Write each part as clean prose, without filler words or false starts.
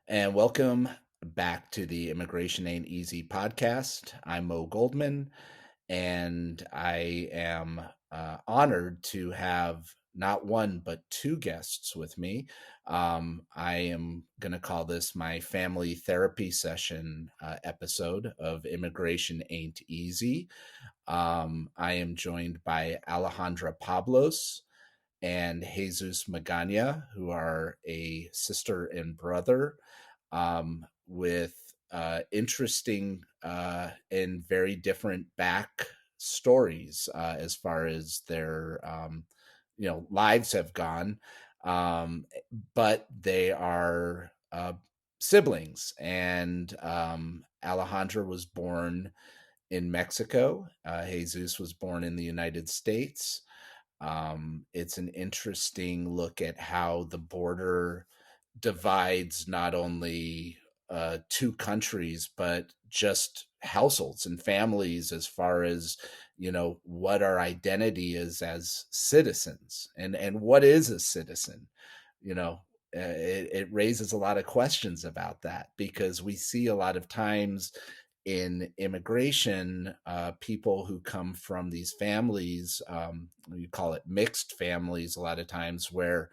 And welcome back to the Immigration Ain't Easy podcast. I'm Mo Goldman, and I am honored to have not one but two guests with me. I am going to call this my family therapy session episode of Immigration Ain't Easy. I am joined by Alejandra Pablos and Jesus Magana, who are a sister and brother with interesting and very different back stories as far as their lives have gone. Um, but they are siblings, and Alejandra was born in Mexico. Jesus was born in the United States. It's an interesting look at how the border divides not only two countries, but just households and families as far as what our identity is as citizens, and what is a citizen. you know it raises a lot of questions about that, because we see a lot of times in immigration, people who come from these families, you call it mixed families a lot of times, where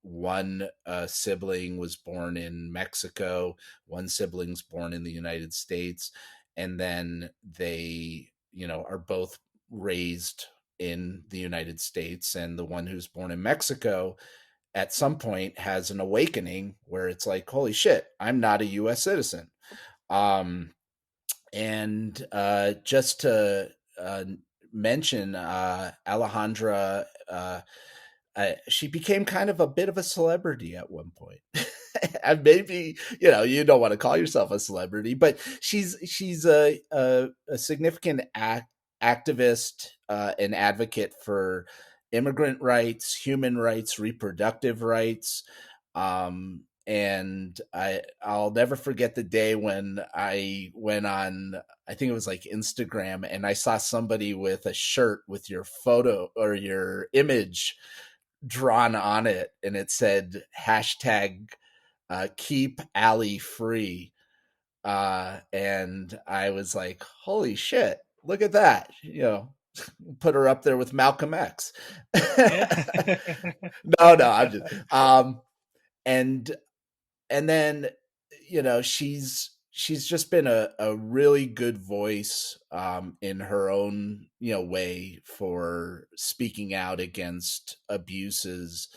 one sibling was born in Mexico, one sibling's born in the United States, and then they, are both raised in the United States. And the one who's born in Mexico at some point has an awakening where it's like, holy shit, I'm not a US citizen. Um, and just to mention, Alejandra, she became kind of a bit of a celebrity at one point. And maybe you don't want to call yourself a celebrity, but she's a significant activist and advocate for immigrant rights, human rights, reproductive rights. And I'll never forget the day when I went on, I think it was like Instagram, and I saw somebody with a shirt with your photo or your image drawn on it, and it said hashtag keep Ali free. And I was like, holy shit, look at that. Put her up there with Malcolm X. Yeah. No, I'm just and and then she's just been a really good voice in her own way, for speaking out against abuses,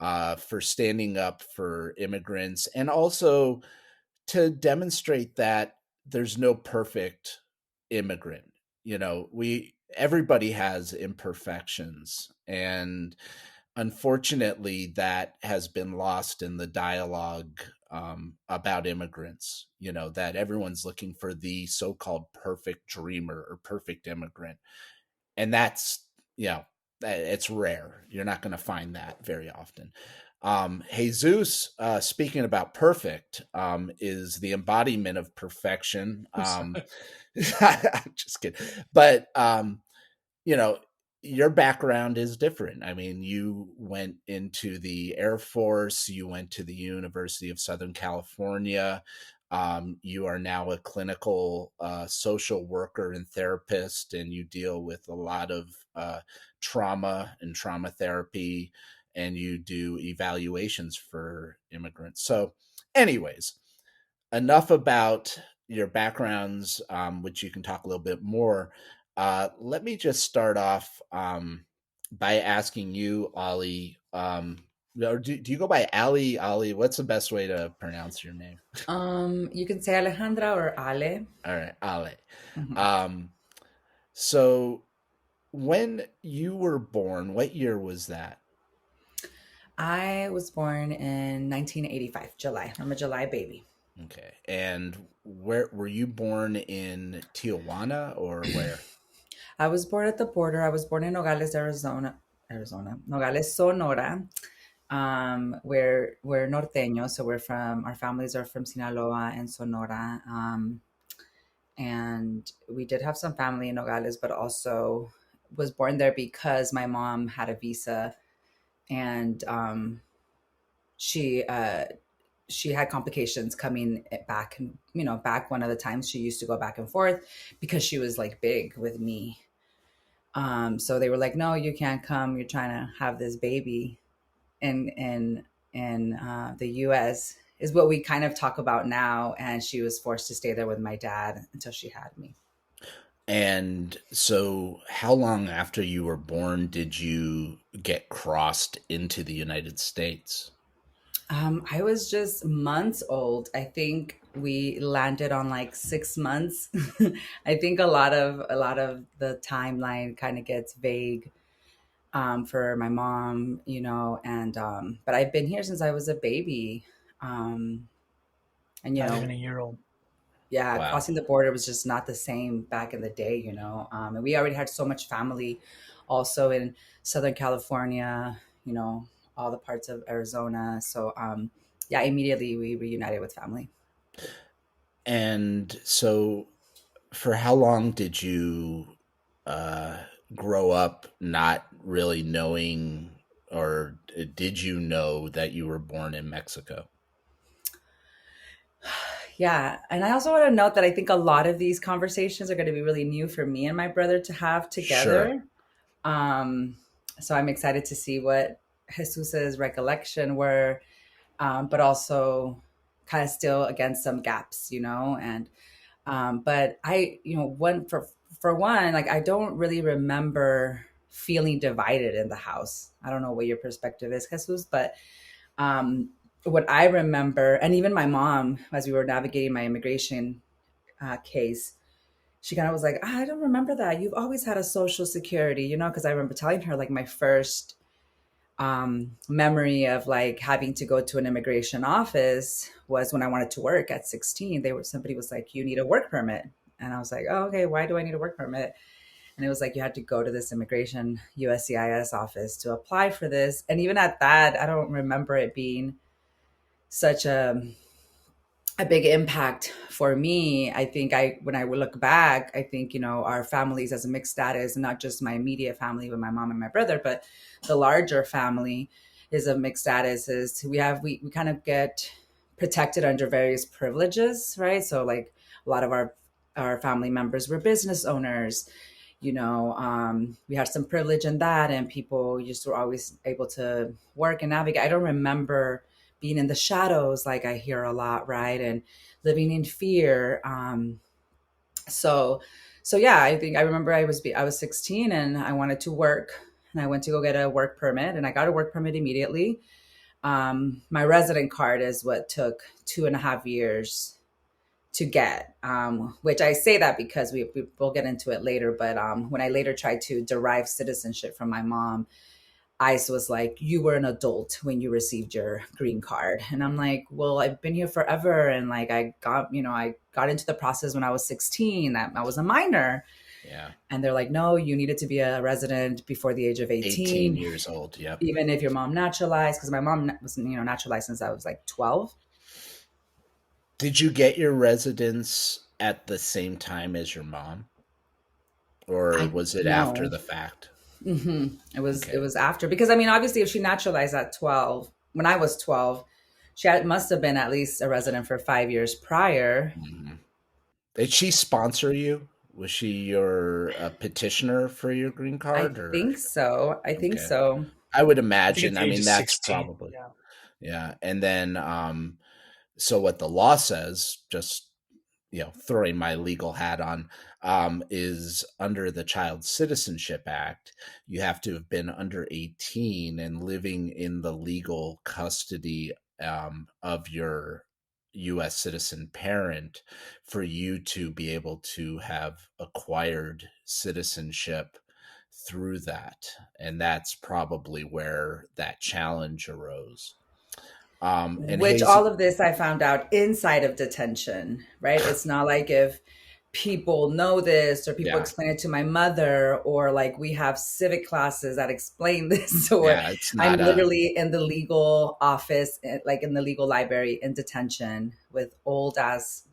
for standing up for immigrants, and also to demonstrate that there's no perfect immigrant. We everybody has imperfections, and unfortunately that has been lost in the dialogue about immigrants. That everyone's looking for the so-called perfect dreamer or perfect immigrant, and that's it's rare. You're not going to find that very often. Jesus, speaking about perfect, is the embodiment of perfection. I'm just kidding. But you know, your background is different. I mean, you went into the Air Force, you went to the University of Southern California. You are now a clinical social worker and therapist, and you deal with a lot of trauma and trauma therapy, and you do evaluations for immigrants. So, anyways, enough about your backgrounds, which you can talk a little bit more. Let me just start off by asking you, Ali. Or do you go by Ali? Ali, what's the best way to pronounce your name? You can say Alejandra or Ale. All right, Ali. Mhm. Um, so when you were born, what year was that? I was born in 1985, July. I'm a July baby. Okay, and where were you born, in Tijuana or where? I was born at the border. I was born in Nogales, Arizona, Nogales, Sonora. We're norteños, so our families are from Sinaloa and Sonora. And we did have some family in Nogales, but also was born there because my mom had a visa, and she she had complications coming back, and back one of the times she used to go back and forth because she was like big with me. So they were like, no, you can't come, you're trying to have this baby in the US, is what we kind of talk about now. And she was forced to stay there with my dad until she had me. And so, how long after you were born did you get crossed into the United States? I was just months old. I think we landed on like 6 months. I think a lot of the timeline kind of gets vague for my mom, and but I've been here since I was a baby. Um, and Not even a year old. yeah, Wow. crossing the border was just not the same back in the day, and we already had so much family also in Southern California, all the parts of Arizona. So, yeah, immediately we reunited with family. And so, for how long did you uh, grow up not really knowing, or did you know that you were born in Mexico? Yeah. And I also want to note that I think a lot of these conversations are going to be really new for me and my brother to have Sure. together. Um, so I'm excited to see what Jesus's recollection were, but also kind of still against some gaps, and but one for one, like I don't really remember feeling divided in the house. I don't know what your perspective is, Jesus, but um, what I remember, and even my mom, as we were navigating my immigration case, she kind of was like, I don't remember that. You've always had a social security, because I remember telling her like my first memory of like having to go to an immigration office was when I wanted to work at 16. Somebody was like, you need a work permit. And I was like, oh, okay, why do I need a work permit? And it was like you had to go to this immigration USCIS office to apply for this. And even at that, I don't remember it being such a big impact for me. I think when I would look back, I think, our families as a mixed status, not just my immediate family with my mom and my brother, but the larger family is a mixed status. Is we kind of get protected under various privileges, right? So like a lot of our family members were business owners. We had some privilege in that, and people just were always able to work and navigate. I don't remember being in the shadows like I hear a lot, right? And living in fear. So so yeah, I think I remember I was 16 and I wanted to work, and I went to go get a work permit, and I got a work permit immediately. My resident card is what took 2.5 years to get, which I say that because we'll get into it later. But when I later tried to derive citizenship from my mom, ICE was like, you were an adult when you received your green card. And I'm like, well, I've been here forever. And like, I got into the process when I was 16, that I was a minor. Yeah. And they're like, no, you needed to be a resident before the age of 18 18, years old. Yep. even if your mom naturalized. Cause my mom was, naturalized since I was like 12. Did you get your residence at the same time as your mom, or I was it after no. the fact? It Okay. was after, because I mean, obviously, if she naturalized at 12, when I was 12, must have been at least a resident for 5 years prior. Mhm. Did she sponsor you? Was she your petitioner for your green I card, or think so. I think okay? so. I would I think at imagine. the I age mean, of that's 16. probably, Yeah. yeah. And then, so what the law says, just throwing my legal hat on, is under the Child Citizenship Act, you have to have been under 18 and living in the legal custody of your U.S. citizen parent for you to be able to have acquired citizenship through that. And that's probably where that challenge arose. And Which all Hazy, of this I found out inside of detention, right? It's not like if people know this, or people Yeah. explain it to my mother, or like we have civic classes that explain this, or Yeah. It's I'm not a, literally in the legal office, like in the legal library in detention with old ass,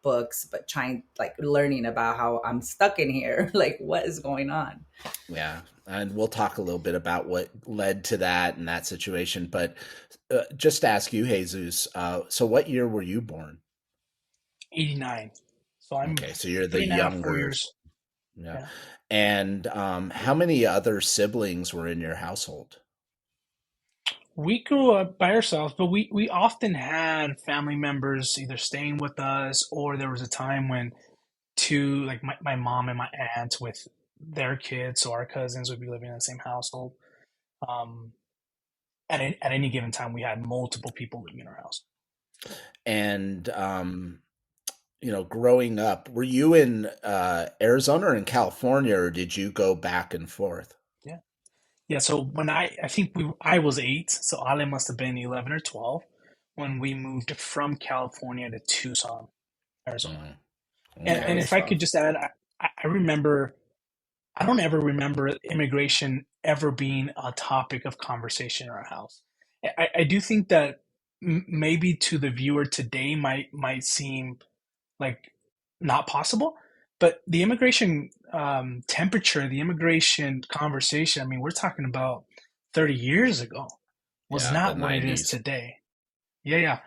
books, but trying, like, learning about how I'm stuck in here. Like, what is going on? yeah. And we'll talk a little bit about what led to that and that situation. But just to ask you, Jesus, so what year were you born? 89. So I'm Okay. So you're the 3.5, four younger. years. Yeah. Yeah. And how many other siblings were in your household? We grew up by ourselves, but we often had family members either staying with us, or there was a time when two, like my mom and my aunt with their kids, so our cousins would be living in the same household. Um, at any given time, we had multiple people living in our house. And growing up, were you in Arizona or in California, or did you go back and forth? Yeah. Yeah, so when I think I was 8, so Ale must have been 11 or 12 when we moved from California to Tucson, Arizona. Mhm. Yeah, it And Okay. was if I could 12. just add, I remember, I don't ever remember immigration ever being a topic of conversation in our house. I do think that maybe to the viewer today might seem like not possible, but the immigration temperature, the immigration conversation, I mean, we're talking about 30 years ago, was Yeah, the not what it is 90s. today. Yeah, yeah.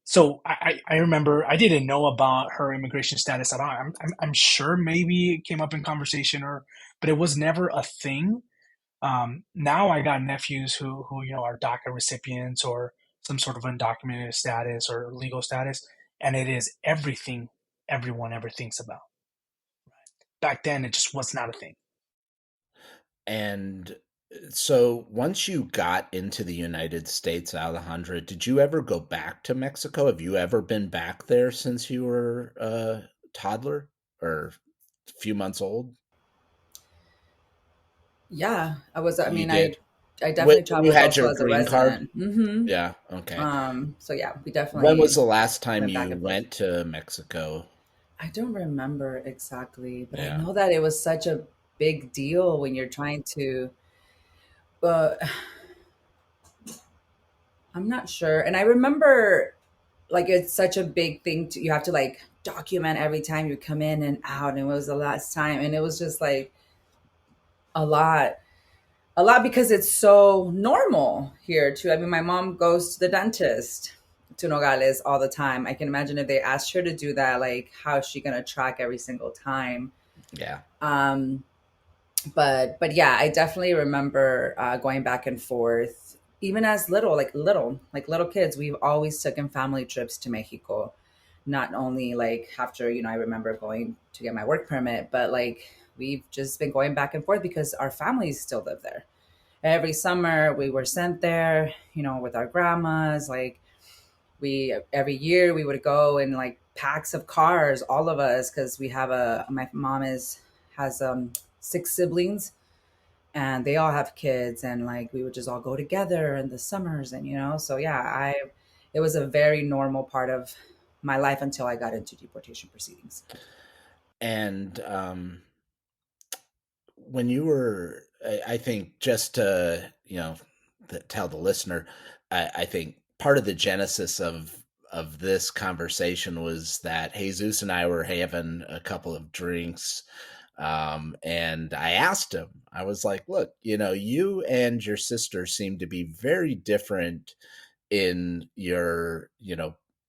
So I remember I didn't know about her immigration status at all. I'm sure maybe it came up in conversation, but it was never a thing. Now I got nephews who are DACA recipients or some sort of undocumented status or legal status, and it is everything everyone ever thinks about. Back then, it just was not a thing. And so once you got into the United States, Alejandra, did you ever go back to Mexico? Have you ever been back there since you were a toddler or a few months old? Yeah, I You mean, did. I When definitely you traveled had also your as a green card? resident. Hmm. Yeah, okay. So yeah, we When was definitely the last time went back you and forth. went to Mexico? I don't remember exactly, but I Yeah. know that it was such a big deal when you're trying to, but I'm not sure. And I remember, like, it's such a big thing you have to, like, document every time you come in and out. And it was the last time. And it was just like a lot, a lot, because it's so normal here too. I mean, my mom goes to the dentist to Nogales all the time. I can imagine if they asked her to do that, like, how is she going to track every single time? Yeah. Um, but yeah, I definitely remember going back and forth, even as little kids. We've always taken family trips to Mexico, not only like after, I remember going to get my work permit, but like we've just been going back and forth because our families still live there. Every summer we were sent there, with our grandmas. Like, we every year we would go in, like, packs of cars, all of us, because we have my mom is has 6 siblings, and they all have kids, and like we would just all go together in the summers. And so yeah, I it was a very normal part of my life until I got into deportation proceedings. And when you were, I think, just to tell the listener, I think part of the genesis of this conversation was that Jesus and I were having a couple of drinks, and I asked him, I was like, look, you and your sister seem to be very different in your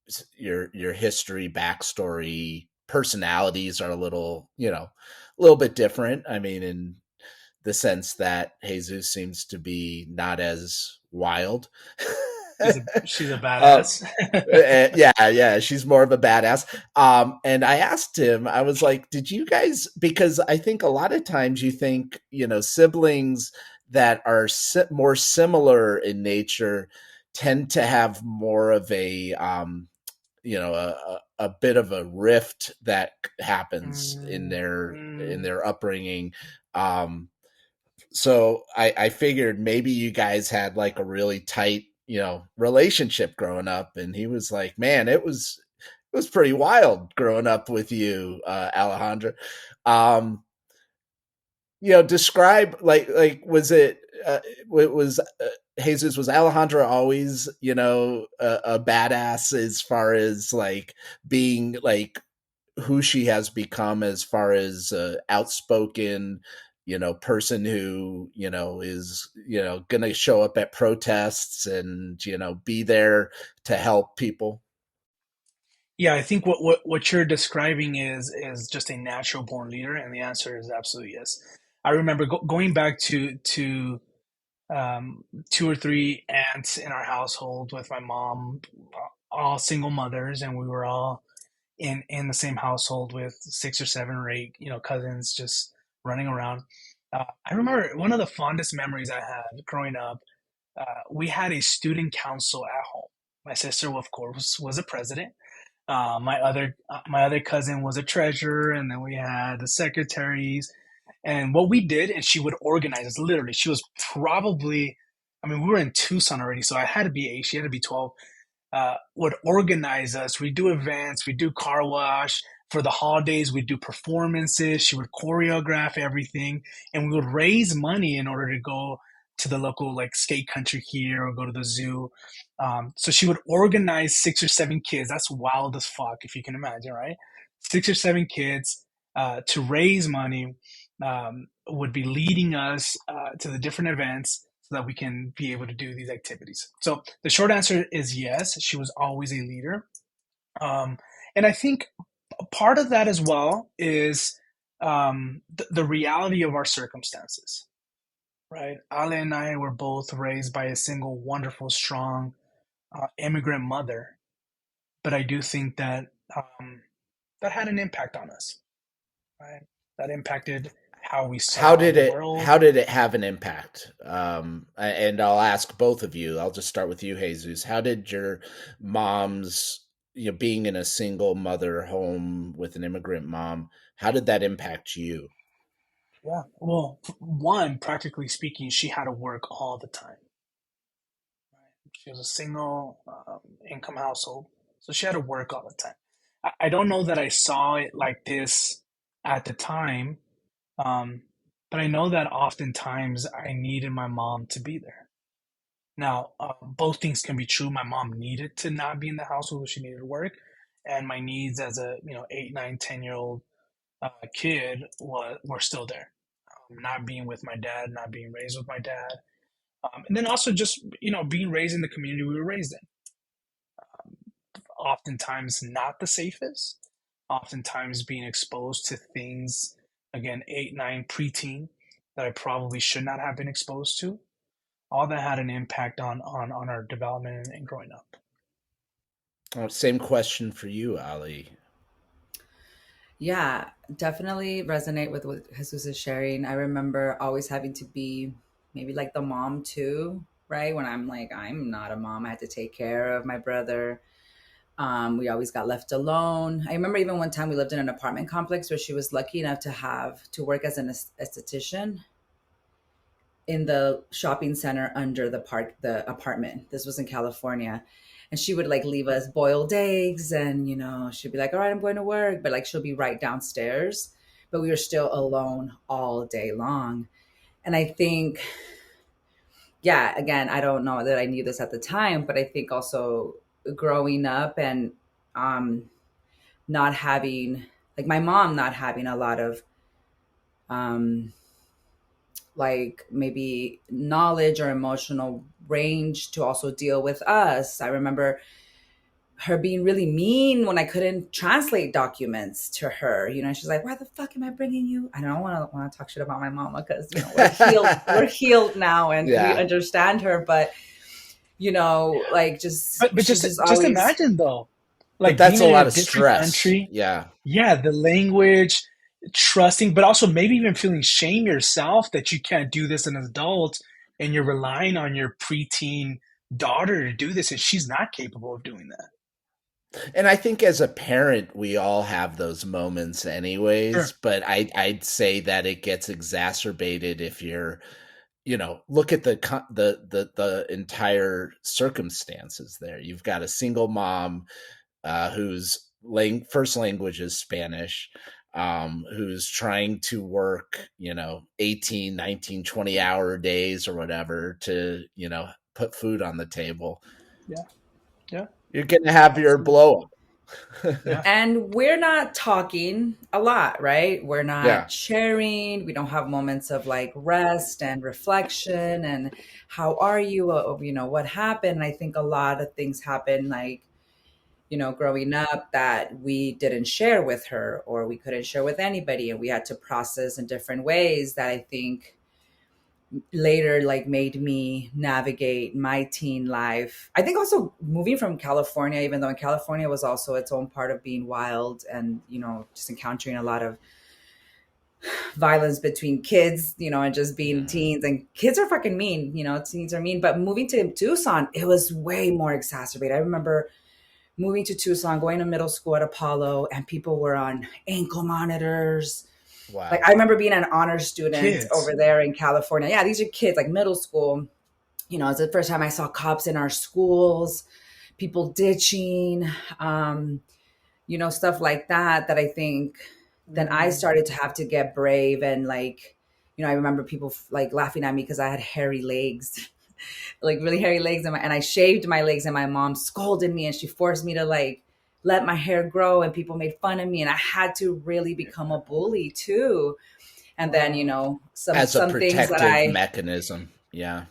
history, backstory. Personalities are a little bit different. I mean, in the sense that Jesus seems to be not as wild. She's a uh, badass. yeah, she's more of a badass. And I asked him, I was like, did you guys, because I think a lot of times you think, siblings that are more similar in nature tend to have more of a bit of a rift that happens in Mm, their mm. upbringing. Um, so I figured maybe you guys had like a really tight, relationship growing up. And he was like, man, was pretty wild growing up with you, Alejandra. Um, describe was it was Jesus, was Alejandra always a badass as far as like being like who she has become as far as outspoken person who is gonna show up at protests and be there to help people? Yeah, I think what you're describing is just a natural born leader, and the answer is absolutely yes. I remember going back to um, two or three aunts in our household with my mom, all single mothers, and we were all in the same household with six or seven or eight, cousins just running around. I remember one of the fondest memories I had growing up. We had a student council at home. My sister, of course, was a president. My other cousin was a treasurer, and then we had the secretaries. And what we did, and she would organize us. Literally, she was probably, I mean, we were in Tucson already, so I had to be eight. She had to be 12. Would organize us. We do events. We do car wash for the holidays. We do performances. She would choreograph everything, and we would raise money in order to go to the local like skate country here or go to the zoo. So she would organize six or seven kids. That's wild as fuck, if you can imagine, right? Six or seven kids to raise money. Would be leading us to the different events so that we can be able to do these activities. So the short answer is yes, she was always a leader. Um, and I think part of that as well is the reality of our circumstances, right? Ale and I were both raised by a single, wonderful, strong immigrant mother, but I do think that that had an impact on us, right? That impacted how we how saw did the it world. how did it have an impact? And I'll ask both of you. I'll just start with you, Jesus. How did your mom's being in a single mother home with an immigrant mom, how did that impact you? Yeah. Well, one, practically speaking, she had to work all the time. She was a single income household, so she had to work all the time. I don't know that I saw it like this at the time, um, but I know that oftentimes I needed my mom to be there. Now, both things can be true. My mom needed to not be in the household; she needed to work, and my needs as a 8, 9, 10 year old kid were still there. Not being with my dad, not being raised with my dad, and then also just being raised in the community we were raised in. Oftentimes not the safest. Oftentimes being exposed to things again, 8, 9, preteen that I probably should not have been exposed to. All that had an impact on our development and growing up. Same question for you, Ali. Yeah, definitely resonate with what Jesus is sharing. I remember always having to be maybe like the mom too, right? When I'm like, I'm not a mom, I had to take care of my brother. We always got left alone. I remember even one time we lived in an apartment complex where she was lucky enough to have to work as an esthetician in the shopping center under the apartment. This was in California. And she would like leave us boiled eggs and, she'd be like, all right, I'm going to work. But like she'll be right downstairs. But we were still alone all day long. And I think, yeah, again, I don't know that I knew this at the time, but I think also growing up and um, not having, like my mom not having a lot of um, like maybe knowledge or emotional range to also deal with us. I remember her being really mean when I couldn't translate documents to her. She's like, "Why the fuck am I bringing you?" I don't want to talk shit about my mama because we're healed. We're healed now, and we Yeah, understand her. But like just But she just just just always. imagine though, but like that's being a in a lot of different stress. country. Yeah. Yeah, the language, trusting, but also maybe even feeling shame yourself that you can't do this as an adult, and you're relying on your preteen daughter to do this, and she's not capable of doing that. And I think as a parent, we all have those moments anyways, Sure. but I'd say that it gets exacerbated if you're, look at the entire circumstances there. You've got a single mom who's first language is Spanish, who's trying to work, 18, 19, 20-hour days or whatever to, put food on the table. Yeah. Yeah. You're going to have your Absolutely. blow up. Yeah. And we're not talking a lot, right? We're Yeah. not sharing. We don't have moments of like rest and reflection and how are you? What happened? And I think a lot of things happen like, growing up that we didn't share with her or we couldn't share with anybody. And we had to process in different ways that I think later like made me navigate my teen life. I think also moving from California, even though in California was also its own part of being wild and, just encountering a lot of violence between kids, and just being teens, and kids are fucking mean, teens are mean. But moving to Tucson, it was way more exacerbated. I remember moving to Tucson, going to middle school at Apollo, and people were on ankle monitors. Like Wow. I remember being an honor student Kids. over there in California. Yeah, these are kids, like middle school. It's the first time I saw cops in our schools, people ditching, stuff like that. That I think then I started to have to get brave and like, I remember people like laughing at me because I had hairy legs, like really hairy legs, and I shaved my legs, and my mom scolded me and she forced me to like let my hair grow, and people made fun of me, and I had to really become a bully too. And then, some As a some things that protective mechanism. Yeah.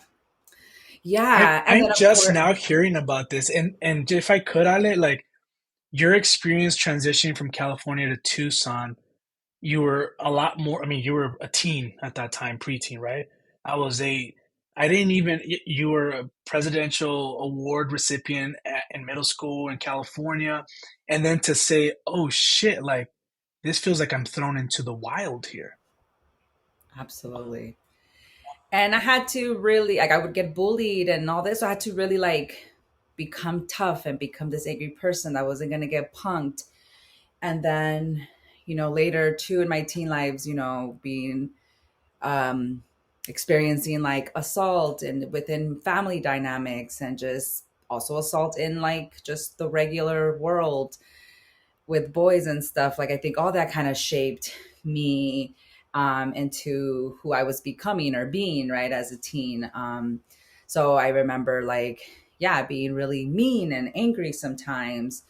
yeah, and I'm then of just course, now hearing about this, and if I could, Ale, like your experience transitioning from California to Tucson, you were a lot more. I mean, you were a teen at that time, preteen, right? I was a. I didn't even. You were a presidential award recipient in middle school in California, and then to say, "Oh shit!" Like this feels like I'm thrown into the wild here. absolutely. And I had to really like I would get bullied and all this. So I had to really like become tough and become this angry person that wasn't gonna get punked. And then, later too in my teen lives, being um experiencing like assault and within family dynamics, and just also assault in like just the regular world with boys and stuff. Like I think all that kind of shaped me into who I was becoming or being right as a teen. So I remember like, yeah, being really mean and angry sometimes,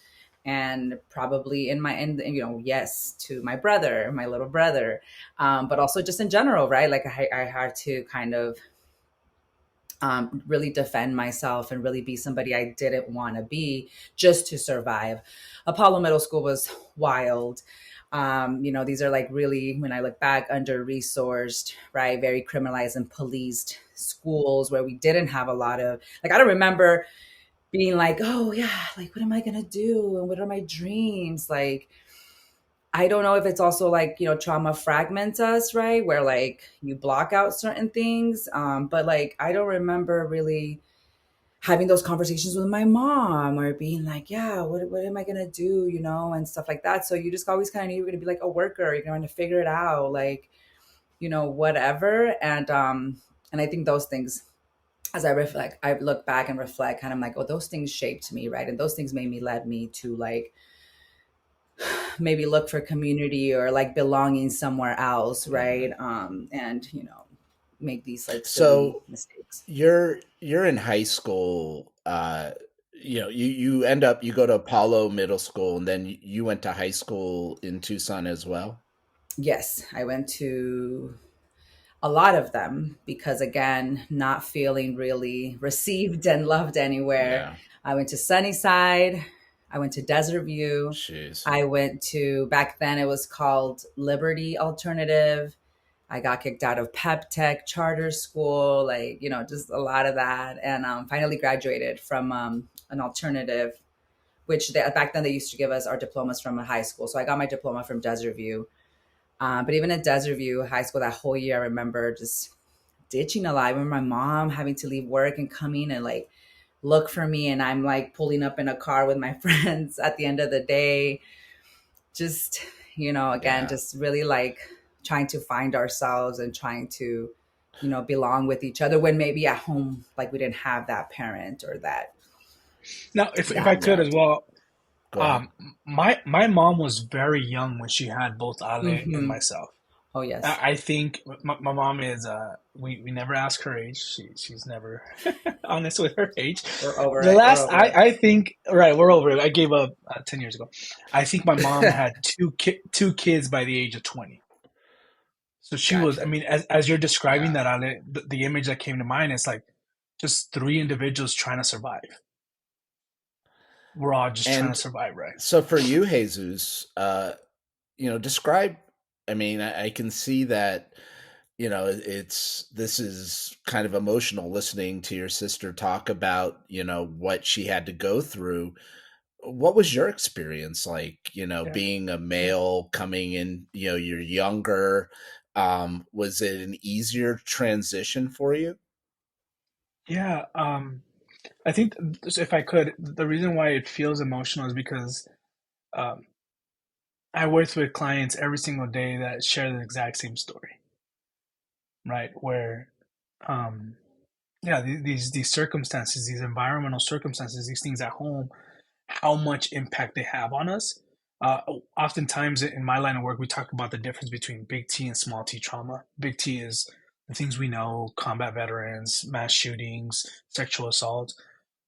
and probably in my end, yes, to my brother, my little brother, but also just in general, right? Like I had to kind of really defend myself and really be somebody I didn't want to be just to survive. Apollo Middle School was wild. These are like really, when I look back, under resourced, right? Very criminalized and policed schools where we didn't have a lot of, like, I don't remember being like, oh yeah, like, what am I going to do? And what are my dreams? Like, I don't know if it's also like, trauma fragments us, right? Where like you block out certain things. But like, I don't remember really having those conversations with my mom or being like, yeah, what am I going to do, and stuff like that. So you just always kind of knew you were going to be like a worker. You're going to figure it out, like, whatever. And I think those things, as I look back and reflect, kind of like, oh, those things shaped me, right? And those things led me to like, maybe look for community or like belonging somewhere else, right? And make these like silly So mistakes. you're in high school, you end up, you go to Apollo Middle School, and then you went to high school in Tucson as well. Yes, I went to a lot of them because, again, not feeling really received and loved anywhere. Yeah. I went to Sunnyside. I went to Desert View. Jeez. I went to, back then it was called Liberty Alternative. I got kicked out of Pep Tech charter school, like, just a lot of that. And finally graduated from an alternative, which back then they used to give us our diplomas from a high school. So I got my diploma from Desert View. But even at Desert View High School, that whole year, I remember just ditching a lot. I remember my mom having to leave work and coming and like look for me. And I'm like pulling up in a car with my friends at the end of the day. Just, again, Yeah. just really like trying to find ourselves and trying to, belong with each other when maybe at home, like we didn't have that parent or that. Now, if Yeah. I could Yeah. as well, Go ahead. My mom was very young when she had both Ale and Mm-hmm. myself. Oh yes, I think my mom is we never ask her age. She's never honest with her age. we're over The it. We're last over it. I think right, we're over it. I gave up 10 years ago. I think my mom had two kids by the age of 20. So she was, I Gotcha. mean, as you're describing Yeah. that, Ale, the image that came to mind is like just three individuals trying to survive. We're all just trying to And survive, right? so for you, Jesus, describe. I mean, I can see that. It's this is kind of emotional listening to your sister talk about what she had to go through. What was your experience like? Yeah, Being a yeah, male coming in. You're younger. Was it an easier transition for you? yeah. I think if I could, the reason why it feels emotional is because um, I work with clients every single day that share the exact same story, right? Where, um, yeah, these circumstances, these environmental circumstances, these things at home, how much impact they have on us. Uh, Oftentimes in my line of work, we talk about the difference between big T and small T trauma. Big T is the things we know: combat veterans, mass shootings, sexual assault.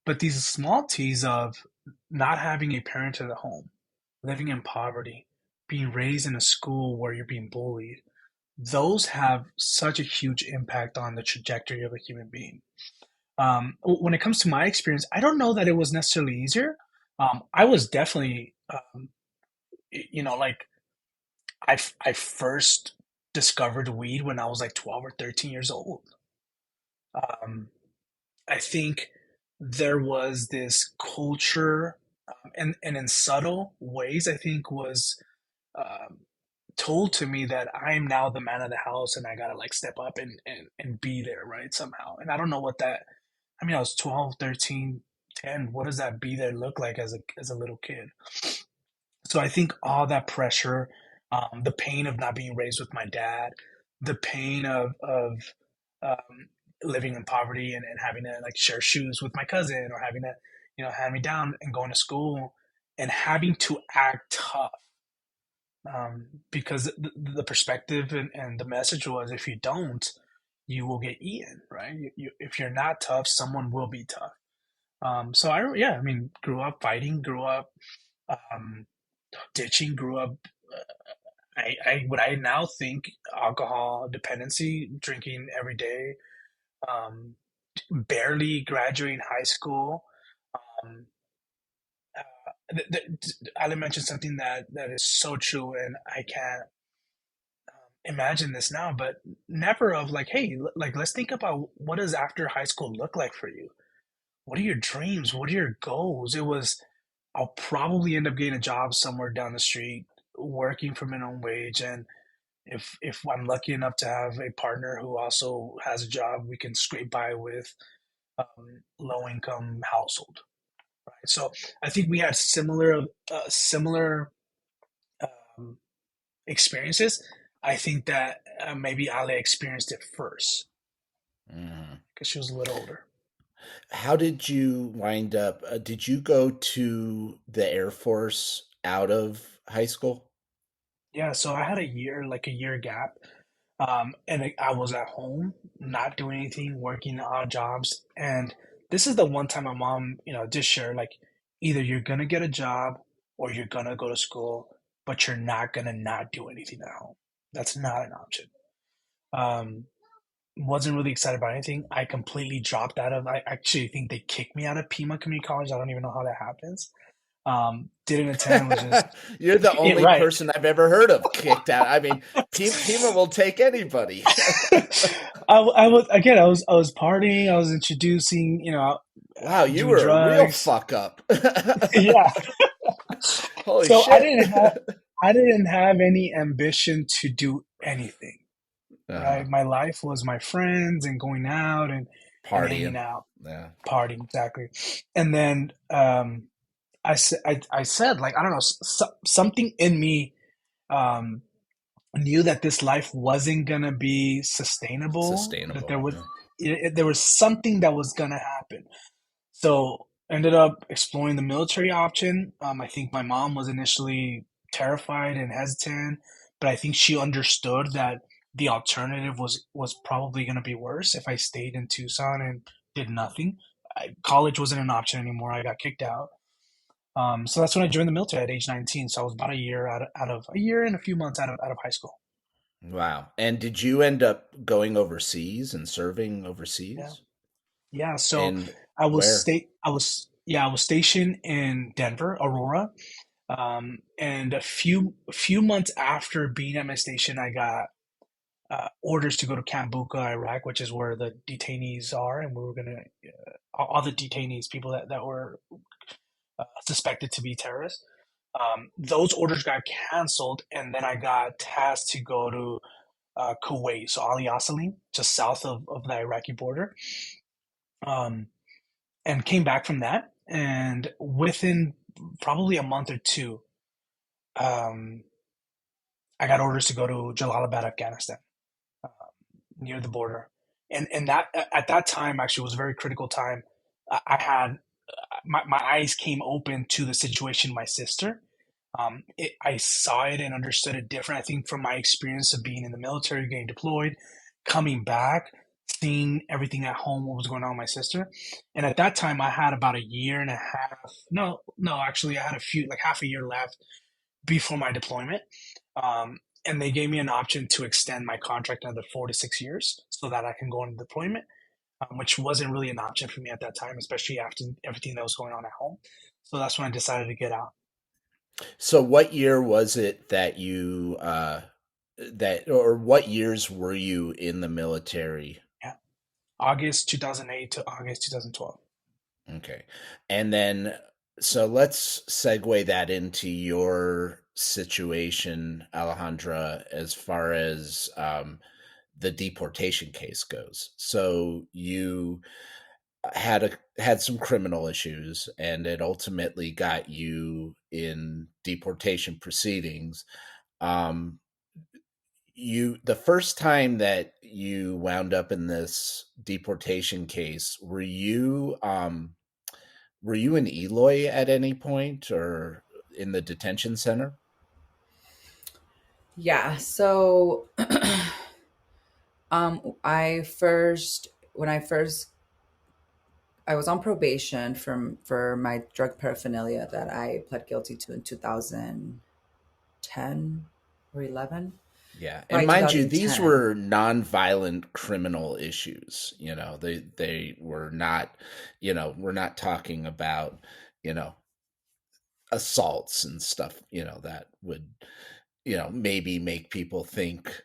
But these small T's of not having a parent at home, living in poverty, being raised in a school where you're being bullied, those have such a huge impact on the trajectory of a human being. When it comes to my experience, I don't know that it was necessarily easier. I was definitely, like I first discovered weed when I was like 12 or 13 years old. Um, I think there was this culture, and in subtle ways, I think was um, told to me that I'm now the man of the house and I gotta like step up and be there, right? Somehow. And I don't know what that, I mean, I was 12, 13, 10. What does that be there look like as a little kid? So I think all that pressure, the pain of not being raised with my dad, the pain of um, living in poverty and having to like share shoes with my cousin or having to, hand me down and going to school and having to act tough. Because the perspective and the message was if you don't, you will get eaten, right? If you're not tough, someone will be tough. So yeah, I mean, grew up fighting, grew up um, ditching, grew up. What I now think alcohol dependency, drinking every day, um, barely graduating high school. Um, Ali mentioned something that is so true, and I can't imagine this now, but never of like, hey, like let's think about what does after high school look like for you? What are your dreams? What are your goals? It was I'll probably end up getting a job somewhere down the street, working for minimum wage, and if I'm lucky enough to have a partner who also has a job, we can scrape by with low income household. Right? So I think we had similar um, experiences. I think that maybe Ale experienced it first Mhm. because she was a little older. How did you wind up? Did you go to the Air Force out of high school? Yeah, so I had like a year gap, and I was at home, not doing anything, working odd jobs. And this is the one time my mom, just shared like, either you're gonna get a job or you're gonna go to school, but you're not gonna not do anything at home. That's not an option. Um, wasn't really excited about anything. I completely dropped out of. I actually think they kicked me out of Pima Community College. I don't even know how that happens. Didn't attend. Was just You're the only right. person I've ever heard of kicked out. I mean, Pima will take anybody. I was again. I was partying. I was introducing. Wow, you Doing were a real drugs. fuck up. Yeah. Holy So shit. I didn't have any ambition to do anything. Uh, Right. My life was my friends and going out and hanging Partying. out, Yeah. partying exactly. And then I said like I don't know something in me um, knew that this life wasn't gonna be sustainable. That Sustainable. Yeah. there was something that was gonna happen. So ended up exploring the military option. I think my mom was initially terrified and hesitant, but I think she understood that the alternative was probably going to be worse if I stayed in Tucson and did nothing. College wasn't an option anymore. I got kicked out. So that's when I joined the military at age 19. So I was about a year out of a year and a few months out of high school. Wow. And did you end up going overseas and serving Yeah. overseas? Yeah. So And where? I was stationed in Denver, Aurora. And a few months after being at my station, I got orders to go to Camp Bucca, Iraq, which is where the detainees are, and we were gonna all the detainees, people that were suspected to be terrorists. Those orders got canceled, and then I got tasked to go to Kuwait, so Ali Asalim, just south of the Iraqi border, um, and came back from that. And within probably a month or two, um, I got orders to go to Jalalabad, Afghanistan, uh, near the border. And that at that time actually was a very critical time. I had my eyes came open to the situation. My sister, I saw it and understood it different. I think from my experience of being in the military, getting deployed, coming back, seeing everything at home, what was going on with my sister. And at that time, I had about a year and a half. No, actually, I had a few, like half a year left before my deployment. And they gave me an option to extend my contract another 4 to 6 years so that I can go on deployment, which wasn't really an option for me at that time, especially after everything that was going on at home. So that's when I decided to get out. So what year was it that you that or what years were you in the military? Yeah, August 2008 to August 2012. Okay. And then so let's segue that into your situation, Alejandra, as far as the deportation case goes. So you had some criminal issues, and it ultimately got you in deportation proceedings. Um, you the first time that you wound up in this deportation case, were you in Eloy at any point or in the detention center? Yeah. So, I first when I was on probation for my drug paraphernalia that I pled guilty to in 2010 or 11, Yeah, and probably mind you, these 2010. were non-violent criminal issues. You know, they were not. You know, we're not talking about you know assaults and stuff. You know that would maybe make people think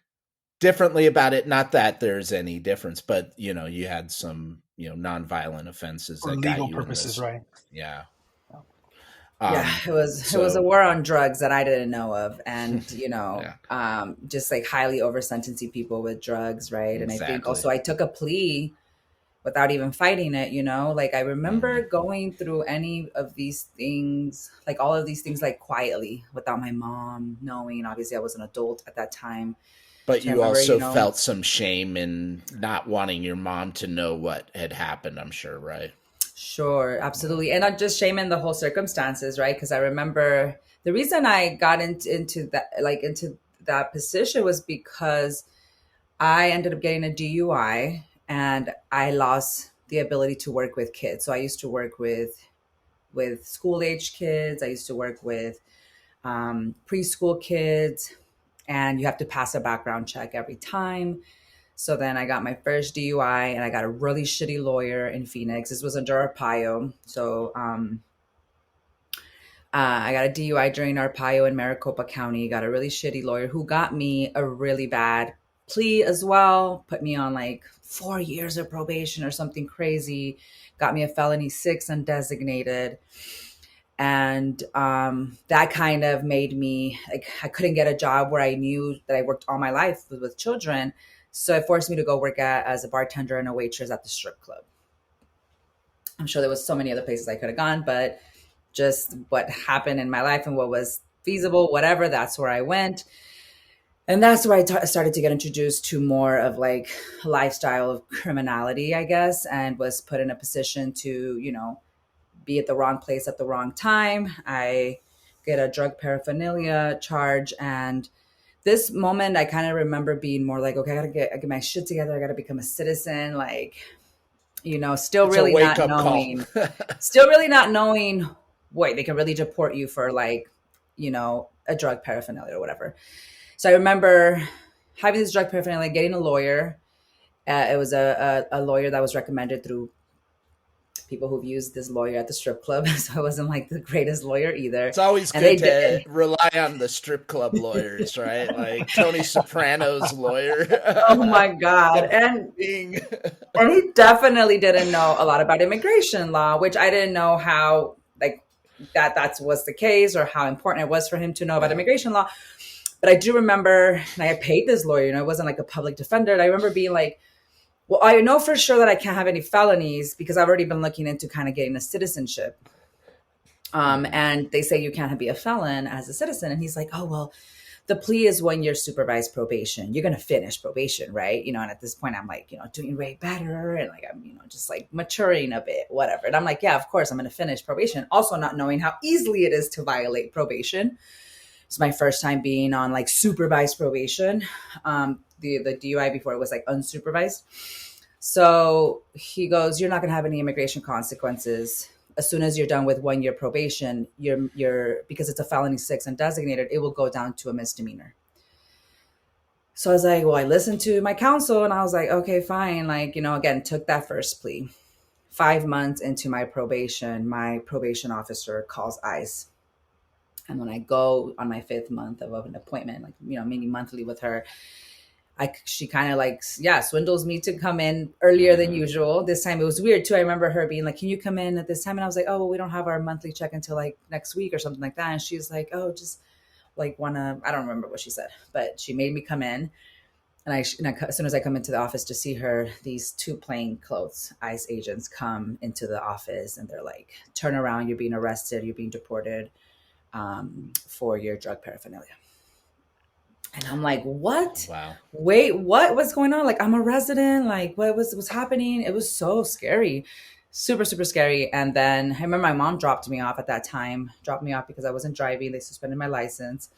differently about it. Not that there's any difference, but you had some non-violent offenses For that got legal you in purposes, this. right? Yeah. Yeah, Um. it was a So war on drugs that I didn't know of, and yeah, just like highly over sentencing people with drugs, right? And I think exactly. also I took a plea without even fighting it, like I remember Hmm. going through any of these things, like all of these things, like quietly without my mom knowing. Obviously I was an adult at that time. But So I you remember, also felt some shame in not wanting your mom to know what had happened, I'm sure, right? sure, Yeah. absolutely. And not just shaming the whole circumstances, right? Because I remember the reason I got into that, like into that position, was because I ended up getting a DUI and I lost the ability to work with kids. So I used to work with school age kids. I used to work with preschool kids, and you have to pass a background check every time. So then I got my first DUI, and I got a really shitty lawyer in Phoenix. This was under Arpaio. So I got a DUI during Arpaio in Maricopa County. Got a really shitty lawyer who got me a really bad plea as well. Put me on like 4 years of probation or something crazy. Got me a felony 6 undesignated. And that kind of made me like, I couldn't get a job where I knew that I worked all my life with children. So it forced me to go work as a bartender and a waitress at the strip club. I'm sure there was so many other places I could have gone, but just what happened in my life and what was feasible, whatever, that's where I went. And that's where I started to get introduced to more of like a lifestyle of criminality, I guess, and was put in a position to, be at the wrong place at the wrong time. I get a drug paraphernalia charge. And this moment, I kind of remember being more like, okay, I get my shit together. I got to become a citizen. Like, still It's a really wake not up call. knowing, still really not knowing, wait, they can really deport you for like, a drug paraphernalia or whatever. So I remember having this drug paraphernalia, getting a lawyer. It was a lawyer that was recommended through people who've used this lawyer at the strip club. So I wasn't like the greatest lawyer either. It's always And they good did. to rely on the strip club lawyers, right? Like Tony Soprano's lawyer. Oh my God. The And being. he definitely didn't know a lot about immigration law, which I didn't know how like that was the case or how important it was for him to know about immigration law. But I do remember, and I paid this lawyer, it wasn't like a public defender. And I remember being like, well, I know for sure that I can't have any felonies because I've already been looking into kind of getting a citizenship. And they say you can't be a felon as a citizen. And he's like, oh, well, the plea is 1 year supervised probation. You're going to finish probation, right? And at this point, I'm like, doing way better. And like, I'm, just like maturing a bit, whatever. And I'm like, yeah, of course, I'm going to finish probation. Also not knowing how easily it is to violate probation. It's my first time being on like supervised probation. The DUI before it was like unsupervised. So he goes, you're not going to have any immigration consequences. As soon as you're done with 1 year probation, you're because it's a felony 6 and designated, it will go down to a misdemeanor. So I was like, well, I listened to my counsel and I was like, okay, fine. Like, again, took that first plea. 5 months into my probation officer calls ICE. And when I go on my 5th month of an appointment, like, meeting monthly with her, she kind of like, swindles me to come in earlier than usual. This time it was weird too. I remember her being like, can you come in at this time? And I was like, oh, well, we don't have our monthly check until like next week or something like that. And she's like, oh, just like I don't remember what she said, but she made me come in. And as soon as I come into the office to see her, these 2 plainclothes ICE agents come into the office and they're like, turn around, you're being arrested, you're being deported for your drug paraphernalia. And I'm like, what? Wow. Wait, what was going on? Like, I'm a resident. Like, what's happening? It was so scary. Super, super scary. And then I remember my mom dropped me off at that time, dropped me off because I wasn't driving. They suspended my license.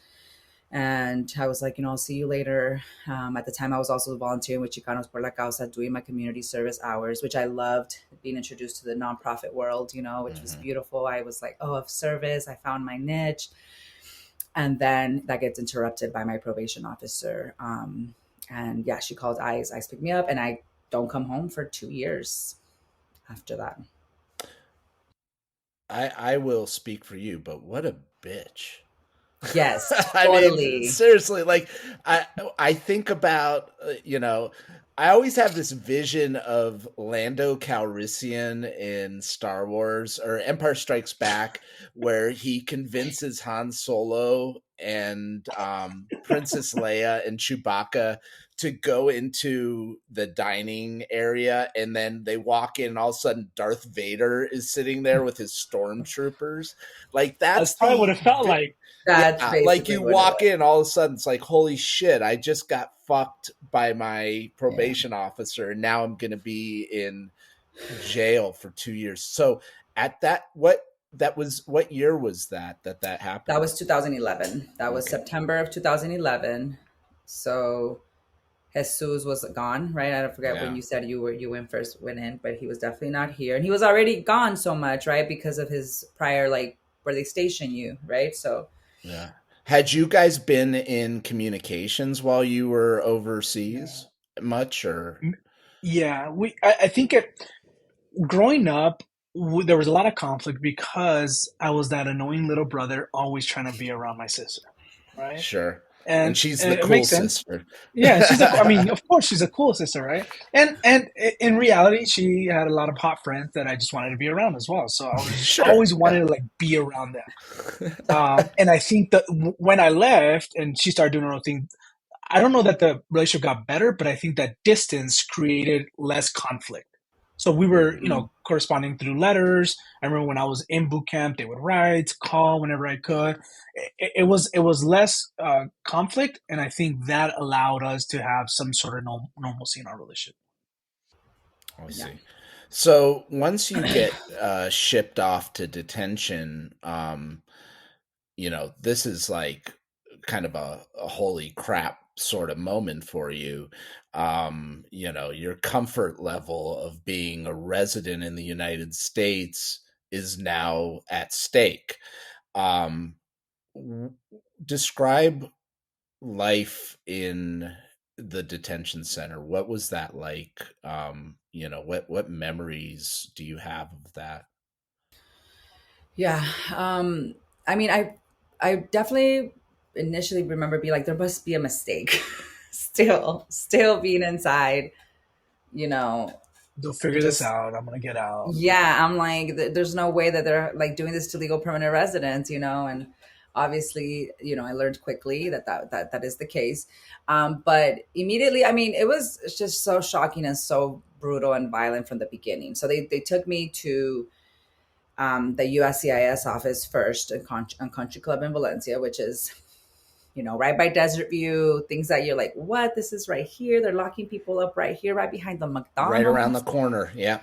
And I was like, I'll see you later. At the time, I was also volunteering with Chicanos por la Causa, doing my community service hours, which I loved, being introduced to the nonprofit world, which was beautiful. I was like, oh, of service. I found my niche. And then that gets interrupted by my probation officer. And yeah, she called ICE. ICE picked me up and I don't come home for 2 years after that. I will speak for you, but what a bitch. Yes, I mean, totally. seriously, like I think about, I always have this vision of Lando Calrissian in Star Wars or Empire Strikes Back, where he convinces Han Solo and Princess Leia and Chewbacca to go into the dining area, and then they walk in, and all of a sudden Darth Vader is sitting there with his stormtroopers. Like That's probably what it felt like. That's yeah, like you what walk in, all of a sudden it's like, holy shit, I just got fucked by my probation officer, and now I'm going to be in jail for 2 years. So at what year was that happened? That was 2011. That was Okay. September of 2011. So Jesus was gone, right? I don't forget when you said you went in, but he was definitely not here. And he was already gone so much, right? Because of his prior, like, where they station you, right? So Yeah. Had you guys been in communications while you were overseas much, or? Yeah, I think growing up, there was a lot of conflict because I was that annoying little brother always trying to be around my sister, right? Sure. And And, she's and the it cool makes sense. sister. Yeah, I mean, of course, she's a cool sister, right? And in reality, she had a lot of hot friends that I just wanted to be around as well. So I was just Sure. always wanted to like be around them. And I think that when I left and she started doing her own thing, I don't know that the relationship got better, but I think that distance created less conflict. So we were, corresponding through letters. I remember when I was in boot camp, they would write, call whenever I could. It was less conflict, and I think that allowed us to have some sort of normalcy in our relationship. I yeah. see. So once you get shipped off to detention, this is like kind of a holy crap sort of moment for you. Your comfort level of being a resident in the United States is now at stake. Um, w- Describe life in the detention center. What was that like? What memories do you have of that? Yeah. I mean, I definitely initially remember being like, there must be a mistake. Still being inside, you know, They'll figure this just out. I'm gonna get out. yeah. I'm like, there's no way that they're like doing this to legal permanent residents, and obviously, I learned quickly that is the case. But immediately, I mean, it's just so shocking and so brutal and violent from the beginning. So they took me to the USCIS office first on Country Club in Valencia, which is, right by Desert View, things that you're like, what? This is right here. They're locking people up right here, right behind the Right around the McDonald's. corner. Yeah.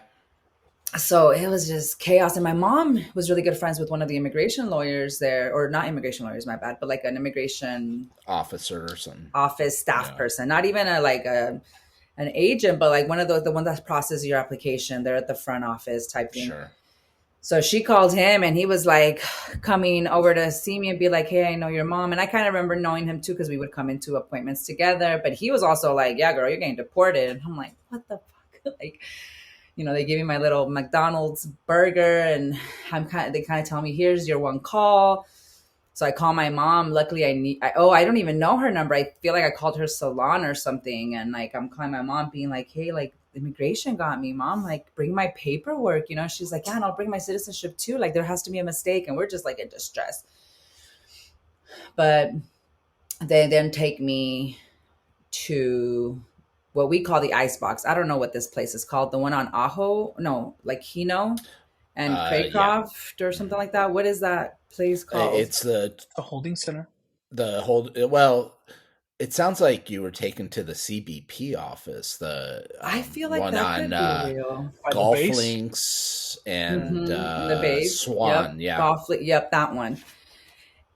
So it was just chaos. And my mom was really good friends with one of the immigration lawyers there, or not immigration lawyers, my bad, but like an immigration Officer or something. office staff Yeah. person, not even an agent, but like one of the one that processes your application. They're at the front office type thing. Sure. So she called him and he was like coming over to see me and be like, hey, I know your mom. And I kind of remember knowing him too, because we would come into appointments together. But he was also like, yeah, girl, you're getting deported. And I'm like, what the fuck? Like, they gave me my little McDonald's burger and they kind of tell me, here's your one call. So I call my mom. Luckily, I don't even know her number. I feel like I called her salon or something. And like, I'm calling my mom being like, hey, like immigration got me, mom, like bring my paperwork. She's like, yeah, and I'll bring my citizenship too. Like there has to be a mistake. And we're just like in distress. But they then take me to what we call the ice box. I don't know what this place is called. The one on Ajo, no, like Hino and Yeah. Craycroft or something like that. What is that place called? It's the The holding center. the whole. Well, it sounds like you were taken to the CBP office, the I feel like one that on could be real. By the Golf base. Links and In the base. Yep. Swan. Yeah. Yep, that one.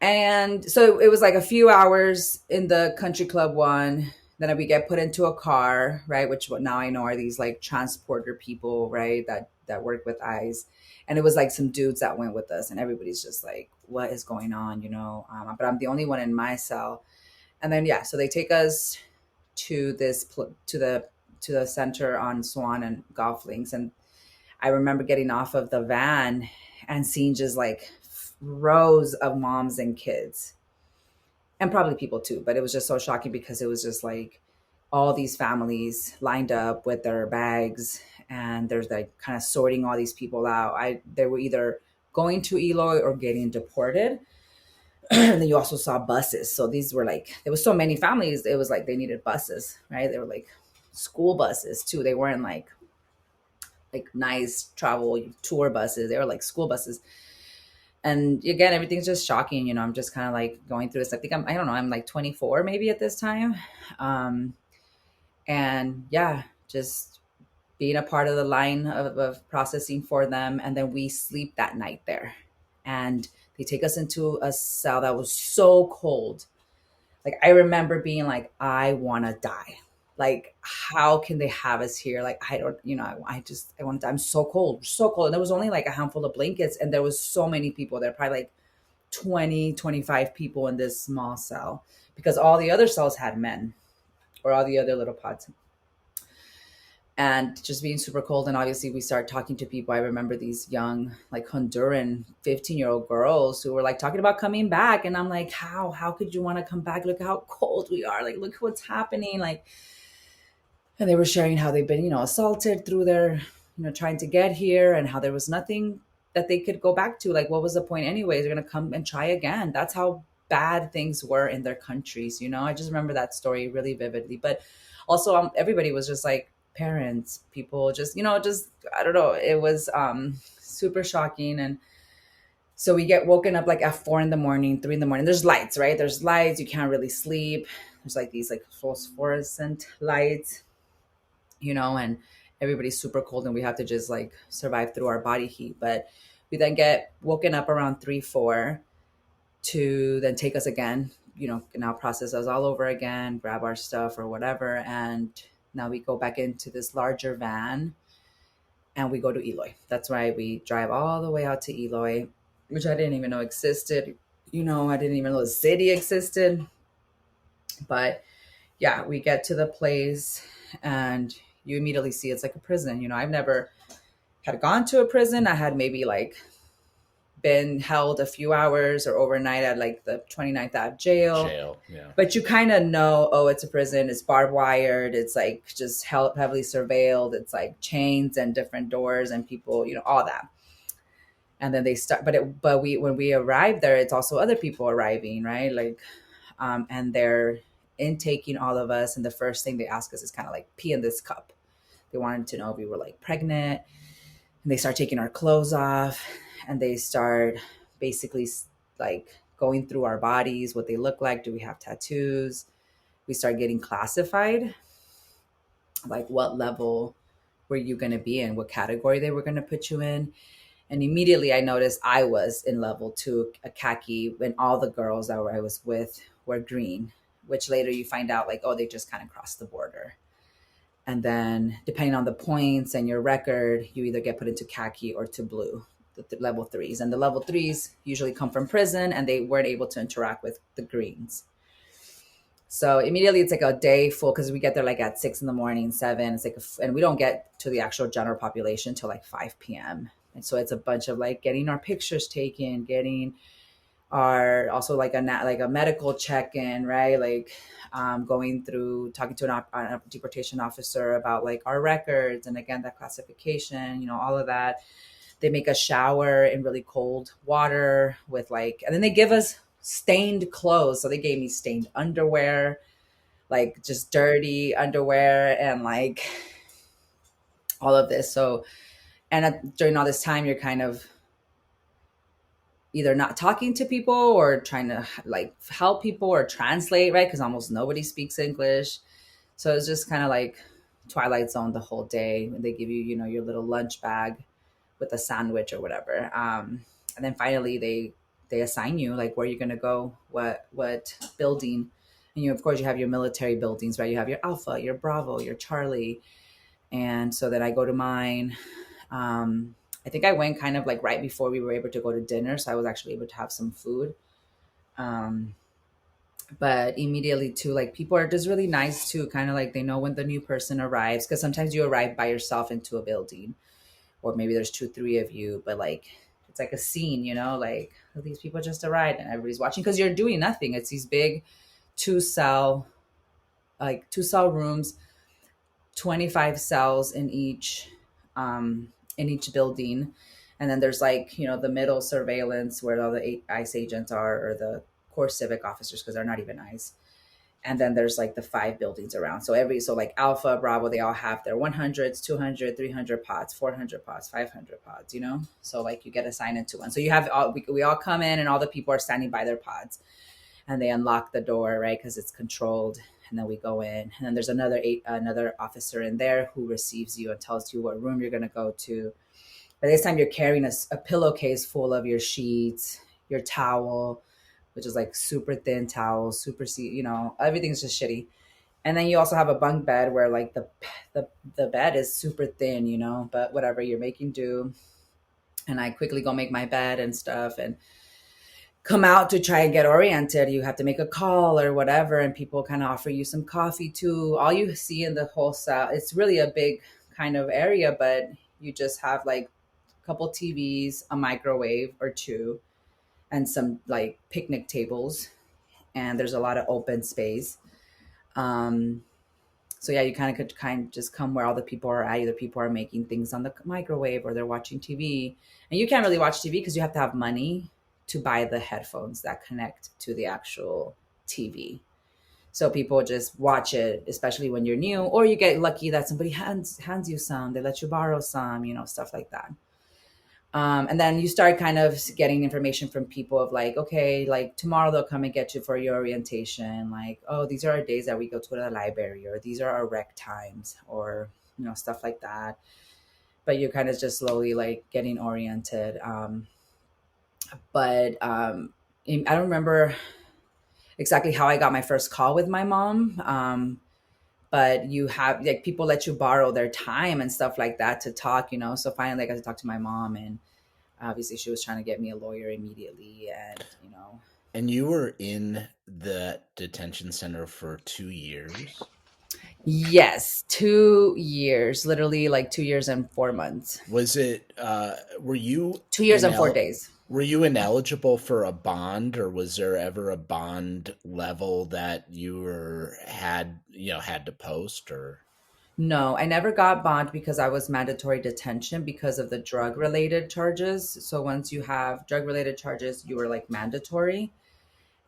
And so it was like a few hours in the country club one. Then we get put into a car, right? Which what now I know are these like transporter people, right? That work with eyes. And it was like some dudes that went with us, and everybody's just like, "What is going on?" But I'm the only one in my cell. And then yeah, so they take us to to the center on Swan and Golf Links, and I remember getting off of the van and seeing just like rows of moms and kids and probably people too, but it was just so shocking because it was just like all these families lined up with their bags and there's like kind of sorting all these people out. They were either going to Eloy or getting deported. And then you also saw buses. So these were like, there was so many families. It was like they needed buses, right? They were like school buses too. They weren't like nice travel tour buses. They were like school buses. And again, everything's just shocking. I'm just kind of like going through this. I don't know, I'm like 24 maybe at this time. Um, and yeah, just being a part of the line of processing for them. And then we sleep that night there. And they take us into a cell that was so cold. Like I remember being like, I want to die. Like, how can they have us here? Like, I don't, I want to die. I'm so cold, so cold. And there was only like a handful of blankets, and there was so many people there, probably like 20, 25 people in this small cell because all the other cells had men or all the other little pods. And just being super cold. And obviously we start talking to people. I remember these young, like Honduran 15-year-old girls who were like talking about coming back. And I'm like, how could you want to come back? Look how cold we are. Like, look what's happening. Like, and they were sharing how they've been, assaulted through their, trying to get here and how there was nothing that they could go back to. Like, what was the point anyways? They're going to come and try again. That's how bad things were in their countries. I just remember that story really vividly. But also everybody was just like, parents, people, just I don't know, it was super shocking. And so we get woken up like at 4 in the morning, 3 in the morning. There's lights, right? There's lights. You can't really sleep. There's like these like phosphorescent lights, and everybody's super cold and we have to just like survive through our body heat. But we then get woken up around 3, 4 to then take us again, now process us all over again, grab our stuff or whatever. And now we go back into this larger van and we go to Eloy. That's why we drive all the way out to Eloy, which I didn't even know existed. I didn't even know the city existed. But yeah, we get to the place and you immediately see it's like a prison. I've never had gone to a prison. I had maybe like been held a few hours or overnight at like the 29th Ave jail. Yeah. But you kind of know, oh, it's a prison. It's barbed wired. It's like just heavily surveilled. It's like chains and different doors and people, all that. And then they start, when we arrive there, it's also other people arriving, right? Like, and they're intaking all of us. And the first thing they ask us is kind of like, pee in this cup. They wanted to know if we were like pregnant. And they start taking our clothes off and they start basically like going through our bodies, what they look like. Do we have tattoos? We start getting classified, like what level were you going to be in, what category they were going to put you in. And immediately I noticed I was in level 2, a khaki, when all the girls that I was with were green, which later you find out like, oh, they just kind of crossed the border. And then depending on the points and your record, you either get put into khaki or to blue, the level 3s. And the level 3s usually come from prison and they weren't able to interact with the greens. So immediately it's like a day full because we get there like at 6 in the morning, 7. It's like, and we don't get to the actual general population till like 5 p.m. And so it's a bunch of like getting our pictures taken, getting our also like a medical check-in, right? Like going through talking to a deportation officer about like our records and again that classification, all of that. They make us shower in really cold water with like, and then they give us stained clothes. So they gave me stained underwear, like just dirty underwear and like all of this. So, and during all this time, you're kind of either not talking to people or trying to like help people or translate, right? Because almost nobody speaks English. So it's just kind of like Twilight Zone the whole day. They give you, your little lunch bag with a sandwich or whatever. And then finally they assign you like where you're going to go, what building. And of course you have your military buildings, right? You have your Alpha, your Bravo, your Charlie. And so then I go to mine. I think I went kind of like right before we were able to go to dinner. So I was actually able to have some food. But immediately too, like people are just really nice too. Kind of like they know when the new person arrives. Cause sometimes you arrive by yourself into a building or maybe there's 2, 3 of you, but like, it's like a scene, like oh, these people just arrived and everybody's watching cause you're doing nothing. It's these big 2-cell rooms, 25 cells in each building. And then there's like, the middle surveillance where all the ICE agents are or the core civic officers because they're not even ICE. And then there's like the 5 buildings around. So like Alpha, Bravo, they all have their 100s, 200, 300 pods, 400 pods, 500 pods, So like you get assigned into one. So you have we all come in and all the people are standing by their pods and they unlock the door, right? Because it's controlled. And then we go in and then there's another officer in there who receives you and tells you what room you're going to go to. By this time you're carrying a pillowcase full of your sheets, your towel, which is like super thin towel, super everything's just shitty. And then you also have a bunk bed where like the bed is super thin, but whatever, you're making do. And I quickly go make my bed and stuff and come out to try and get oriented. You have to make a call or whatever. And people kind of offer you some coffee too. All you see in the whole cell, it's really a big kind of area, but you just have like a couple TVs, a microwave or 2, and some like picnic tables, and there's a lot of open space. So yeah, you could just come where all the people are at. Either people are making things on the microwave or they're watching TV. And you can't really watch TV because you have to have money to buy the headphones that connect to the actual TV. So people just watch it, especially when you're new, or you get lucky that somebody hands you some, they let you borrow some, stuff like that. And then you start kind of getting information from people of like, okay, like tomorrow they'll come and get you for your orientation. Like, oh, these are our days that we go to the library, or these are our rec times, or stuff like that. But you're kind of just slowly like getting oriented. But I don't remember exactly how I got my first call with my mom. But you have like people let you borrow their time and stuff like that to talk, So finally I got to talk to my mom, and obviously she was trying to get me a lawyer immediately, and. And you were in the detention center for 2 years? Yes, 2 years, literally like 2 years and 4 months. Was it, were you 2 years and 4 days. were you ineligible for a bond, or was there ever a bond level that had to post, or? No, I never got bond because I was mandatory detention because of the drug related charges. So once you have drug related charges, you were like mandatory.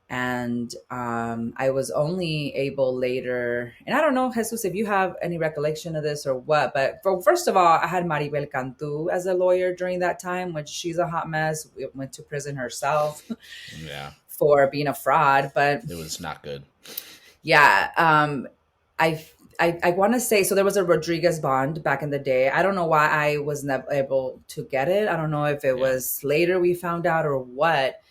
And I was only able later, and I don't know, Jesus, if you have any recollection of this or what, but first of all, I had Maribel Cantu as a lawyer during that time, which she's a hot mess. We went to prison herself Yeah, for being a fraud, but it was not good. yeah, I want to say, so there was a Rodriguez bond back in the day. I don't know why I was never able to get it. I don't know if it was later we found out or what.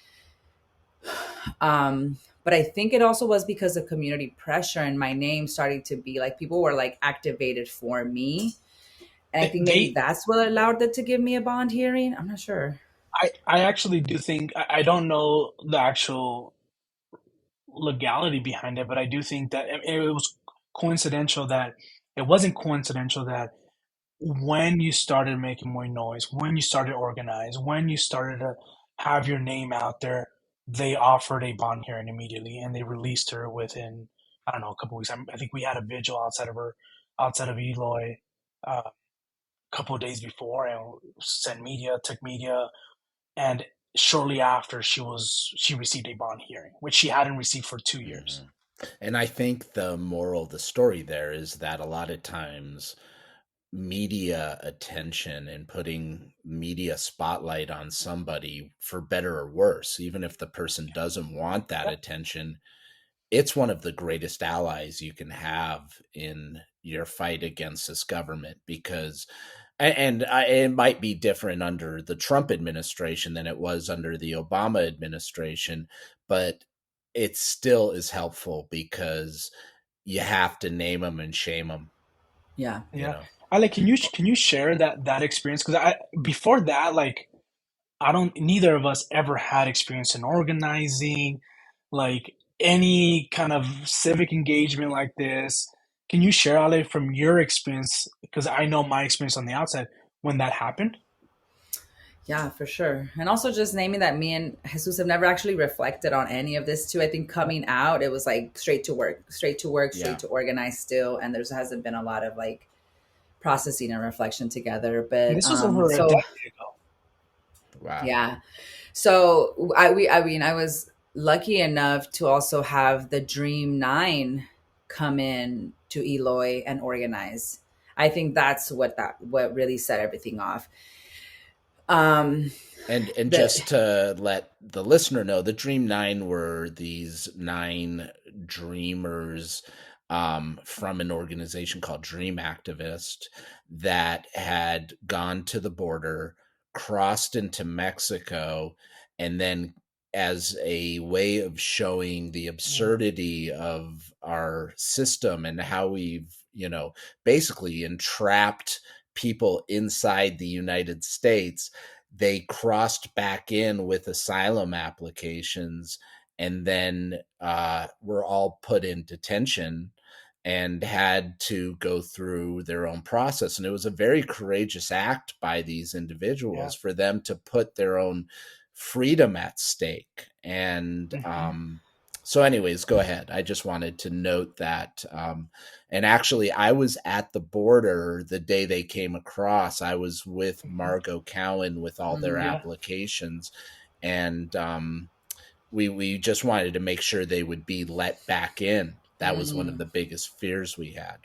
But I think it also was because of community pressure and my name starting to be like, people were like activated for me. And I think maybe that's what allowed them to give me a bond hearing. I'm not sure. I actually do think, I don't know the actual legality behind it, but I do think that it was coincidental that it wasn't coincidental that when you started making more noise, when you started organize, when you started to have your name out there, they offered a bond hearing immediately, and they released her within, I don't know, a couple weeks. I think we had a vigil outside of Eloy, a couple of days before, and sent media, took media, and shortly after she received a bond hearing, which she hadn't received for 2 years. And I think the moral of the story there is that a lot of times media attention and putting media spotlight on somebody, for better or worse, even if the person doesn't want that attention, it's one of the greatest allies you can have in your fight against this government. Because it might be different under the Trump administration than it was under the Obama administration, but it still is helpful because you have to name them and shame them. Yeah. Yeah. Ale, can you share that experience? Because I before that, like, I don't, neither of us ever had experience in organizing, like any kind of civic engagement like this. Can you share, Ale, from your experience? Because I know my experience on the outside when that happened. Yeah, for sure. And also just naming that me and Jesus have never actually reflected on any of this too. I think coming out, it was like straight to work, straight to work, straight to organize still. And there hasn't been a lot of like processing and reflection together. And But this was over a decade ago. Wow. yeah. So I mean, I was lucky enough to also have the Dream Nine come in to Eloy and organize. I think that's what really set everything off. And just to let the listener know, the Dream Nine were these 9 dreamers from an organization called Dream Activist that had gone to the border, crossed into Mexico, and then, as a way of showing the absurdity of our system and how we've, basically entrapped people inside the United States, they crossed back in with asylum applications, and then were all put in detention and had to go through their own process. And it was a very courageous act by these individuals for them to put their own freedom at stake. And so anyways, go ahead. I just wanted to note that. And actually, I was at the border the day they came across. I was with Margot Cowan with all their applications. And we just wanted to make sure they would be let back in. That was one of the biggest fears we had.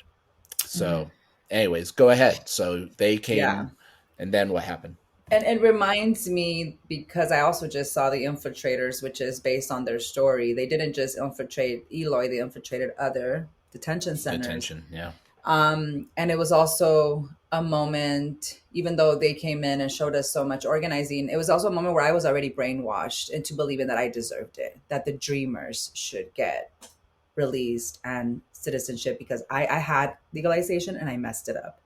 So anyways, go ahead. So they came, and then what happened? And it reminds me, because I also just saw The Infiltrators, which is based on their story. They didn't just infiltrate Eloy, they infiltrated other detention centers. Yeah. And it was also a moment, even though they came in and showed us so much organizing, it was also a moment where I was already brainwashed into believing that I deserved it, that the dreamers should get released and citizenship, because I had legalization and I messed it up.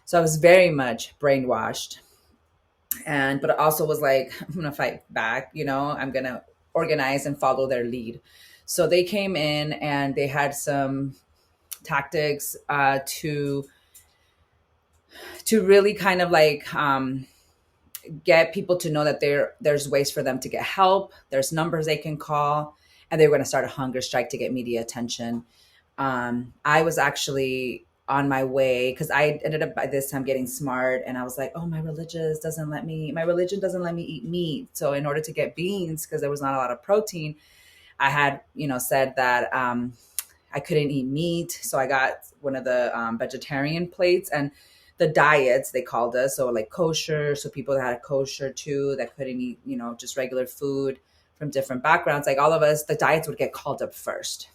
So I was very much brainwashed. And but it also was like, I'm gonna fight back, I'm gonna organize and follow their lead. So they came in and they had some tactics to really kind of like get people to know that there's ways for them to get help. There's numbers they can call, and they were going to start a hunger strike to get media attention. I was actually on my way because I ended up by this time getting smart, and I was like, oh, my religion doesn't let me eat meat. So in order to get beans, because there was not a lot of protein, I had said that I couldn't eat meat. So I got one of the vegetarian plates, and the diets they called us. So like kosher. So people that had kosher too, that couldn't eat, just regular food from different backgrounds. Like all of us, the diets would get called up first.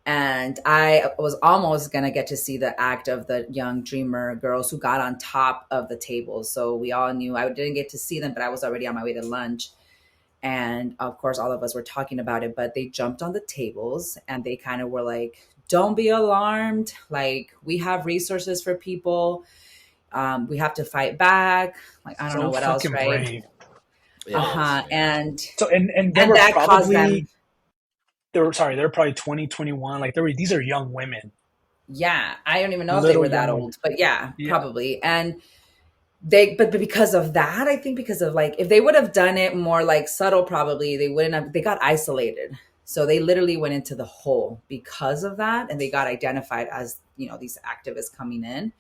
And I was almost going to get to see the act of the young dreamer girls who got on top of the tables. So we all knew, I didn't get to see them, but I was already on my way to lunch. And of course, all of us were talking about it, but they jumped on the tables and they kind of were like, don't be alarmed. Like, we have resources for people. We have to fight back. Like, I don't know what else, fucking right? brave. Uh-huh. And So, and they and were that caused probably, them, they were probably 20, 21. Like these are young women, yeah, I don't even know if they little were that young women. old, but yeah, Yeah. probably. And but because of that, I think because of like, if they would have done it more like subtle, probably they wouldn't have, they got isolated. So they literally went into the hole because of that. And they got identified as, these activists coming in.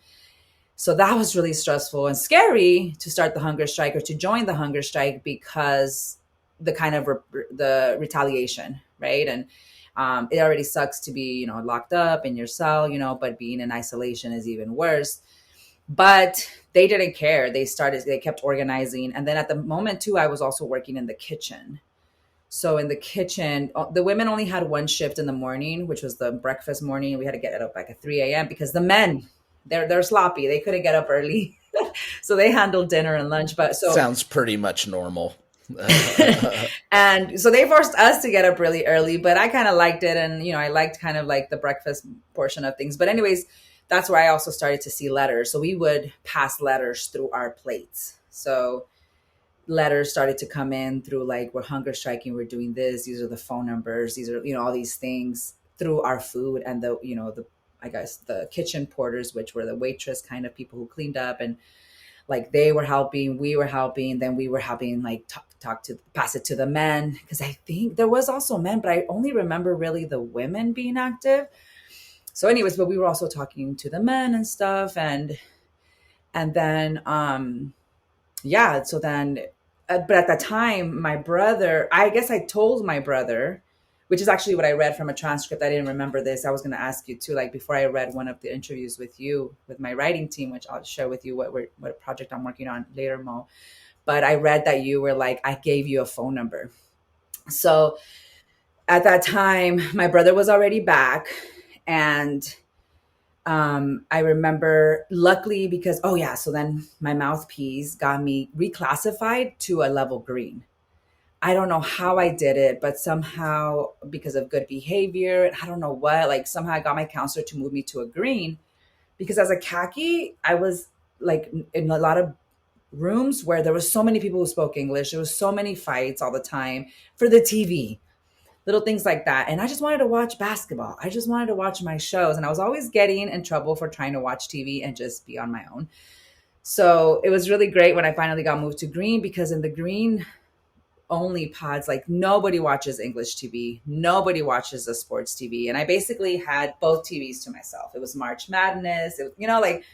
So that was really stressful and scary to start the hunger strike or to join the hunger strike, because the kind of the retaliation, right? And it already sucks to be, locked up in your cell, but being in isolation is even worse. But they didn't care. They kept organizing. And then at the moment too, I was also working in the kitchen. So in the kitchen, the women only had one shift in the morning, which was the breakfast morning. We had to get up like at 3 a.m. because the men, they're sloppy. They couldn't get up early. So they handled dinner and lunch. But so Sounds pretty much normal. and so they forced us to get up really early, but I kind of liked it. And, I liked kind of like the breakfast portion of things. But anyways, that's where I also started to see letters. So we would pass letters through our plates. So letters started to come in through like, we're hunger striking, we're doing this. These are the phone numbers. These are, all these things through our food. And I guess the kitchen porters, which were the waitress kind of people who cleaned up, and like they were helping, we were helping, then we were helping like pass it to the men. Because I think there was also men, but I only remember really the women being active. So anyways, but we were also talking to the men and stuff. And then yeah, so then but at the time, my brother, I guess I told my brother, which is actually what I read from a transcript. I didn't remember this. I was going to ask you too, like before I read one of the interviews with you, with my writing team, which I'll share with you what project I'm working on later, Mo. But I read that you were like, I gave you a phone number. So at that time, my brother was already back. And I remember, luckily, because, oh yeah, so then my mouthpiece got me reclassified to a level green. I don't know how I did it, but somehow, because of good behavior, I don't know what, like somehow I got my counselor to move me to a green. Because as a khaki, I was like in a lot of rooms where there was so many people who spoke English. There was so many fights all the time for the TV, little things like that. And I just wanted to watch basketball. I just wanted to watch my shows. And I was always getting in trouble for trying to watch TV and just be on my own. So it was really great when I finally got moved to green, because in the green only pods, like nobody watches English TV. Nobody watches the sports TV. And I basically had both TVs to myself. It was March Madness. It, like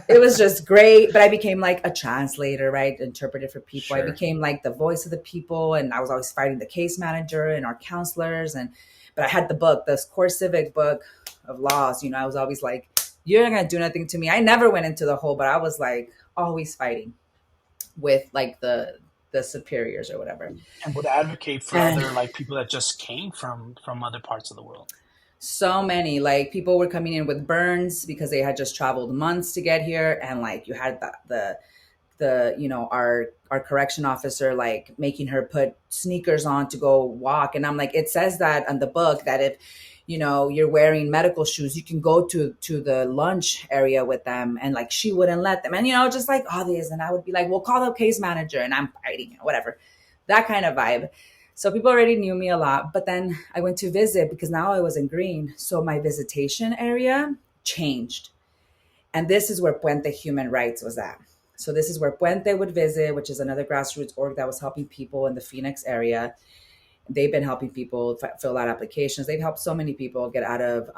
it was just great. But I became like a translator, right? Interpreted for people. I Sure. became like the voice of the people. And I was always fighting the case manager and our counselors. But I had the book, this core civic book of laws. I was always like, you're not going to do nothing to me. I never went into the hole, but I was like always fighting with like the superiors or whatever. And would advocate for And other like people that just came from other parts of the world. So many, like, people were coming in with burns because they had just traveled months to get here, and like you had the our correction officer like making her put sneakers on to go walk, and I'm like, it says that on the book that if you're wearing medical shoes, you can go to the lunch area with them, and like she wouldn't let them, and just like all these, and I would be like, well, call the case manager, and I'm fighting, whatever, that kind of vibe. So people already knew me a lot, but then I went to visit because now I was in green, so my visitation area changed, and this is where Puente Human Rights was at. So this is where Puente would visit, which is another grassroots org that was helping people in the Phoenix area. They've been helping people fill out applications. They've helped so many people get out of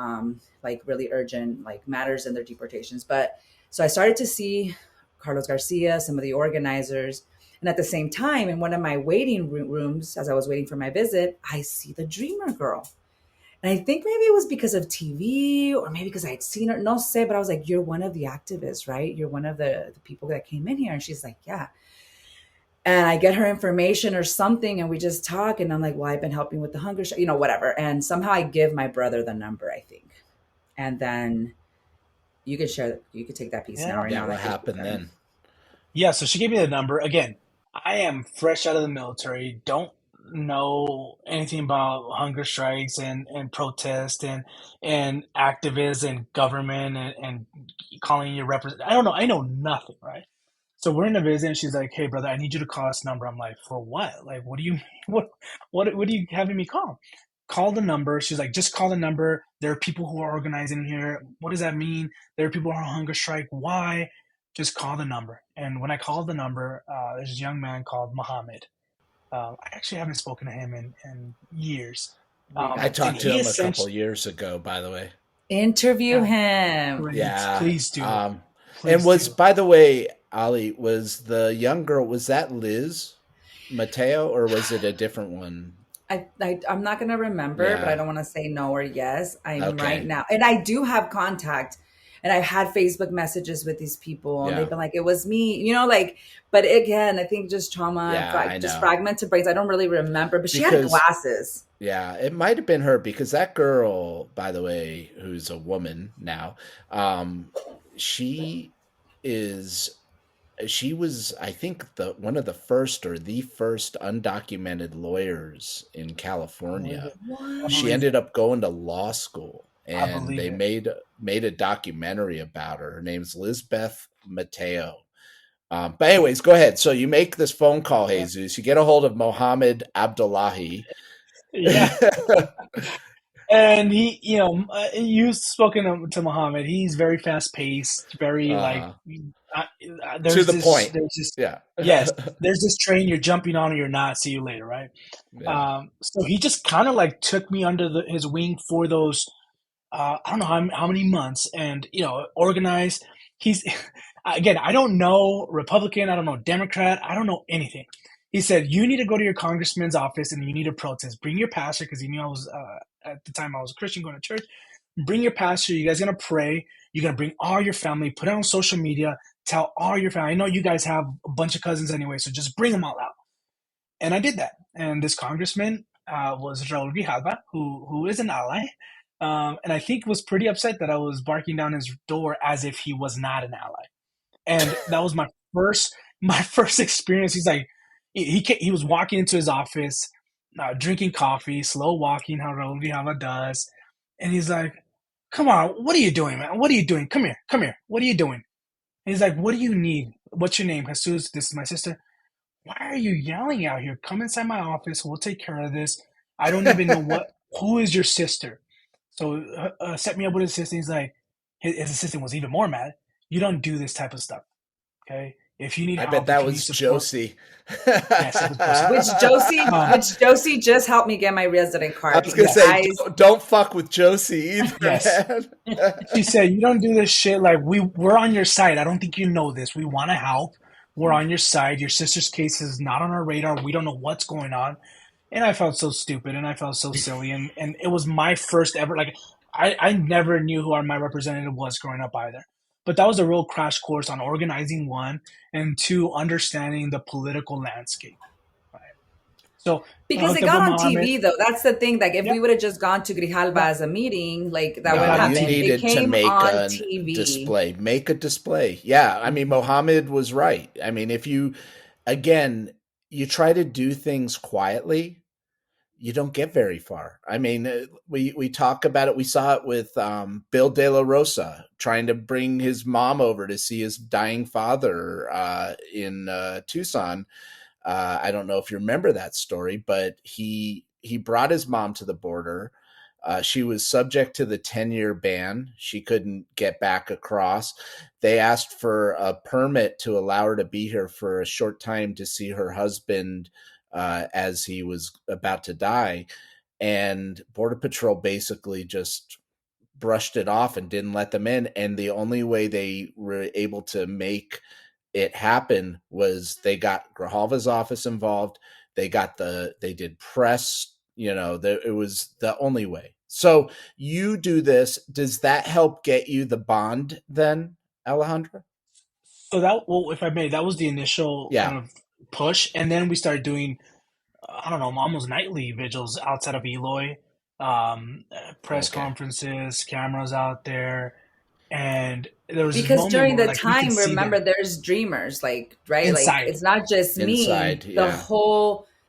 like really urgent like matters in their deportations. But so I started to see Carlos Garcia, some of the organizers. And at the same time, in one of my waiting rooms, as I was waiting for my visit, I see the Dreamer Girl. And I think maybe it was because of TV or maybe because I had seen her, no sé, but I was like, you're one of the activists, right? You're one of the people that came in here. And she's like, yeah. And I get her information or something and we just talk. And I'm like, well, I've been helping with the hunger, whatever. And somehow I give my brother the number, I think. And then you could take that piece now. Right now. What happened then? Yeah, so she gave me the number. Again, I am fresh out of the military, don't know anything about hunger strikes and protest and activists and government and calling your representative. I don't know. I know nothing, right? So we're in a visit and she's like, hey, brother, I need you to call this number. I'm like, for what? Like, what do you, what are you having me call? Call the number. She's like, just call the number. There are people who are organizing here. What does that mean? There are people who are on hunger strike. Why? Just call the number. And when I called the number, there's this young man called Mohammed. I actually haven't spoken to him in years. I talked to him a couple years ago, by the way. Interview him. Great. Yeah. Please do. By the way, Ali, was the young girl, was that Liz Mateo or was it a different one? I'm not going to remember, but I don't want to say no or yes. Right now. And I do have contact. And I've had Facebook messages with these people and they've been like, it was me, but again, I think just trauma, just fragmented brains. I don't really remember, but she had glasses. Yeah, it might have been her because that girl, by the way, who's a woman now, she was, I think, one of the first or the first undocumented lawyers in California. She ended up going to law school. And they made a documentary about her. Her name's Lizbeth Mateo. But anyways, go ahead. So you make this phone call, Jesus. You get a hold of Mohammed Abdullahi. Yeah. And he, you've spoken to Mohammed. He's very fast paced, very to the point. Yes. There's this train you're jumping on or you're not. See you later, right? Yeah. So he just kind of like took me under his wing for those. I don't know how many months, and organized. He's again, I don't know Republican, I don't know Democrat, I don't know anything. He said, you need to go to your congressman's office and you need to protest. Bring your pastor, because he knew I was at the time I was a Christian going to church. Bring your pastor. You guys are gonna pray. You're gonna bring all your family. Put it on social media. Tell all your family. I know you guys have a bunch of cousins anyway, so just bring them all out. And I did that. And this congressman was Raul Grijalva, who is an ally. And I think was pretty upset that I was barking down his door as if he was not an ally. And that was my first experience. He's like, he was walking into his office, drinking coffee, slow walking, how Raul Grijalva does. And he's like, come on, what are you doing, man? What are you doing? Come here. What are you doing? And he's like, what do you need? What's your name? Jesus, this is my sister. Why are you yelling out here? Come inside my office. We'll take care of this. I don't even know who is your sister? So set me up with his assistant. He's like, his assistant was even more mad. You don't do this type of stuff, okay? If you need help, I bet that was Josie. Which Josie just helped me get my resident card. I was going to say, don't fuck with Josie either, man. She said, you don't do this shit. Like, we're on your side. I don't think you know this. We want to help. We're on your side. Your sister's case is not on our radar. We don't know what's going on. And I felt so stupid and I felt so silly. And it was my first ever, like, I never knew who my representative was growing up either. But that was a real crash course on organizing, one, and two, understanding the political landscape. Right? So Because it Dr. got on Mohammed, TV though. That's the thing. Like if yeah, we would have just gone to Grijalba yeah, as a meeting, like that it would No, have got on you happened. TV. It needed to came make on a TV. display. Make a display. Yeah, I mean, Mohammed was right. I mean, if you, again, you try to do things quietly, you don't get very far. I mean, we talk about it. We saw it with Bill De La Rosa trying to bring his mom over to see his dying father in Tucson. I don't know if you remember that story, but he brought his mom to the border. She was subject to the 10-year ban. She couldn't get back across. They asked for a permit to allow her to be here for a short time to see her husband as he was about to die. And Border Patrol basically just brushed it off and didn't let them in. And the only way they were able to make it happen was they got Grijalva's office involved. They did press, it was the only way. So you do this. Does that help get you the bond then, Alejandra? So that, well, if I may, that was the initial kind Yeah. of push, and then we started doing, I don't know, almost nightly vigils outside of Eloy, press Okay. conferences, cameras out there, and there was this Because moment during where the like we could time, see remember, them there's dreamers, like, right? Like inside. it's not just me. Inside. Yeah.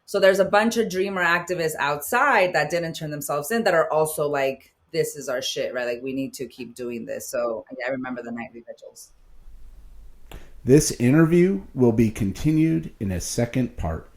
So there's a bunch of dreamer activists outside that didn't turn themselves in that are also like, this is our shit, right? Like we need to keep doing this. So yeah, I remember the nightly vigils. This interview will be continued in a second part.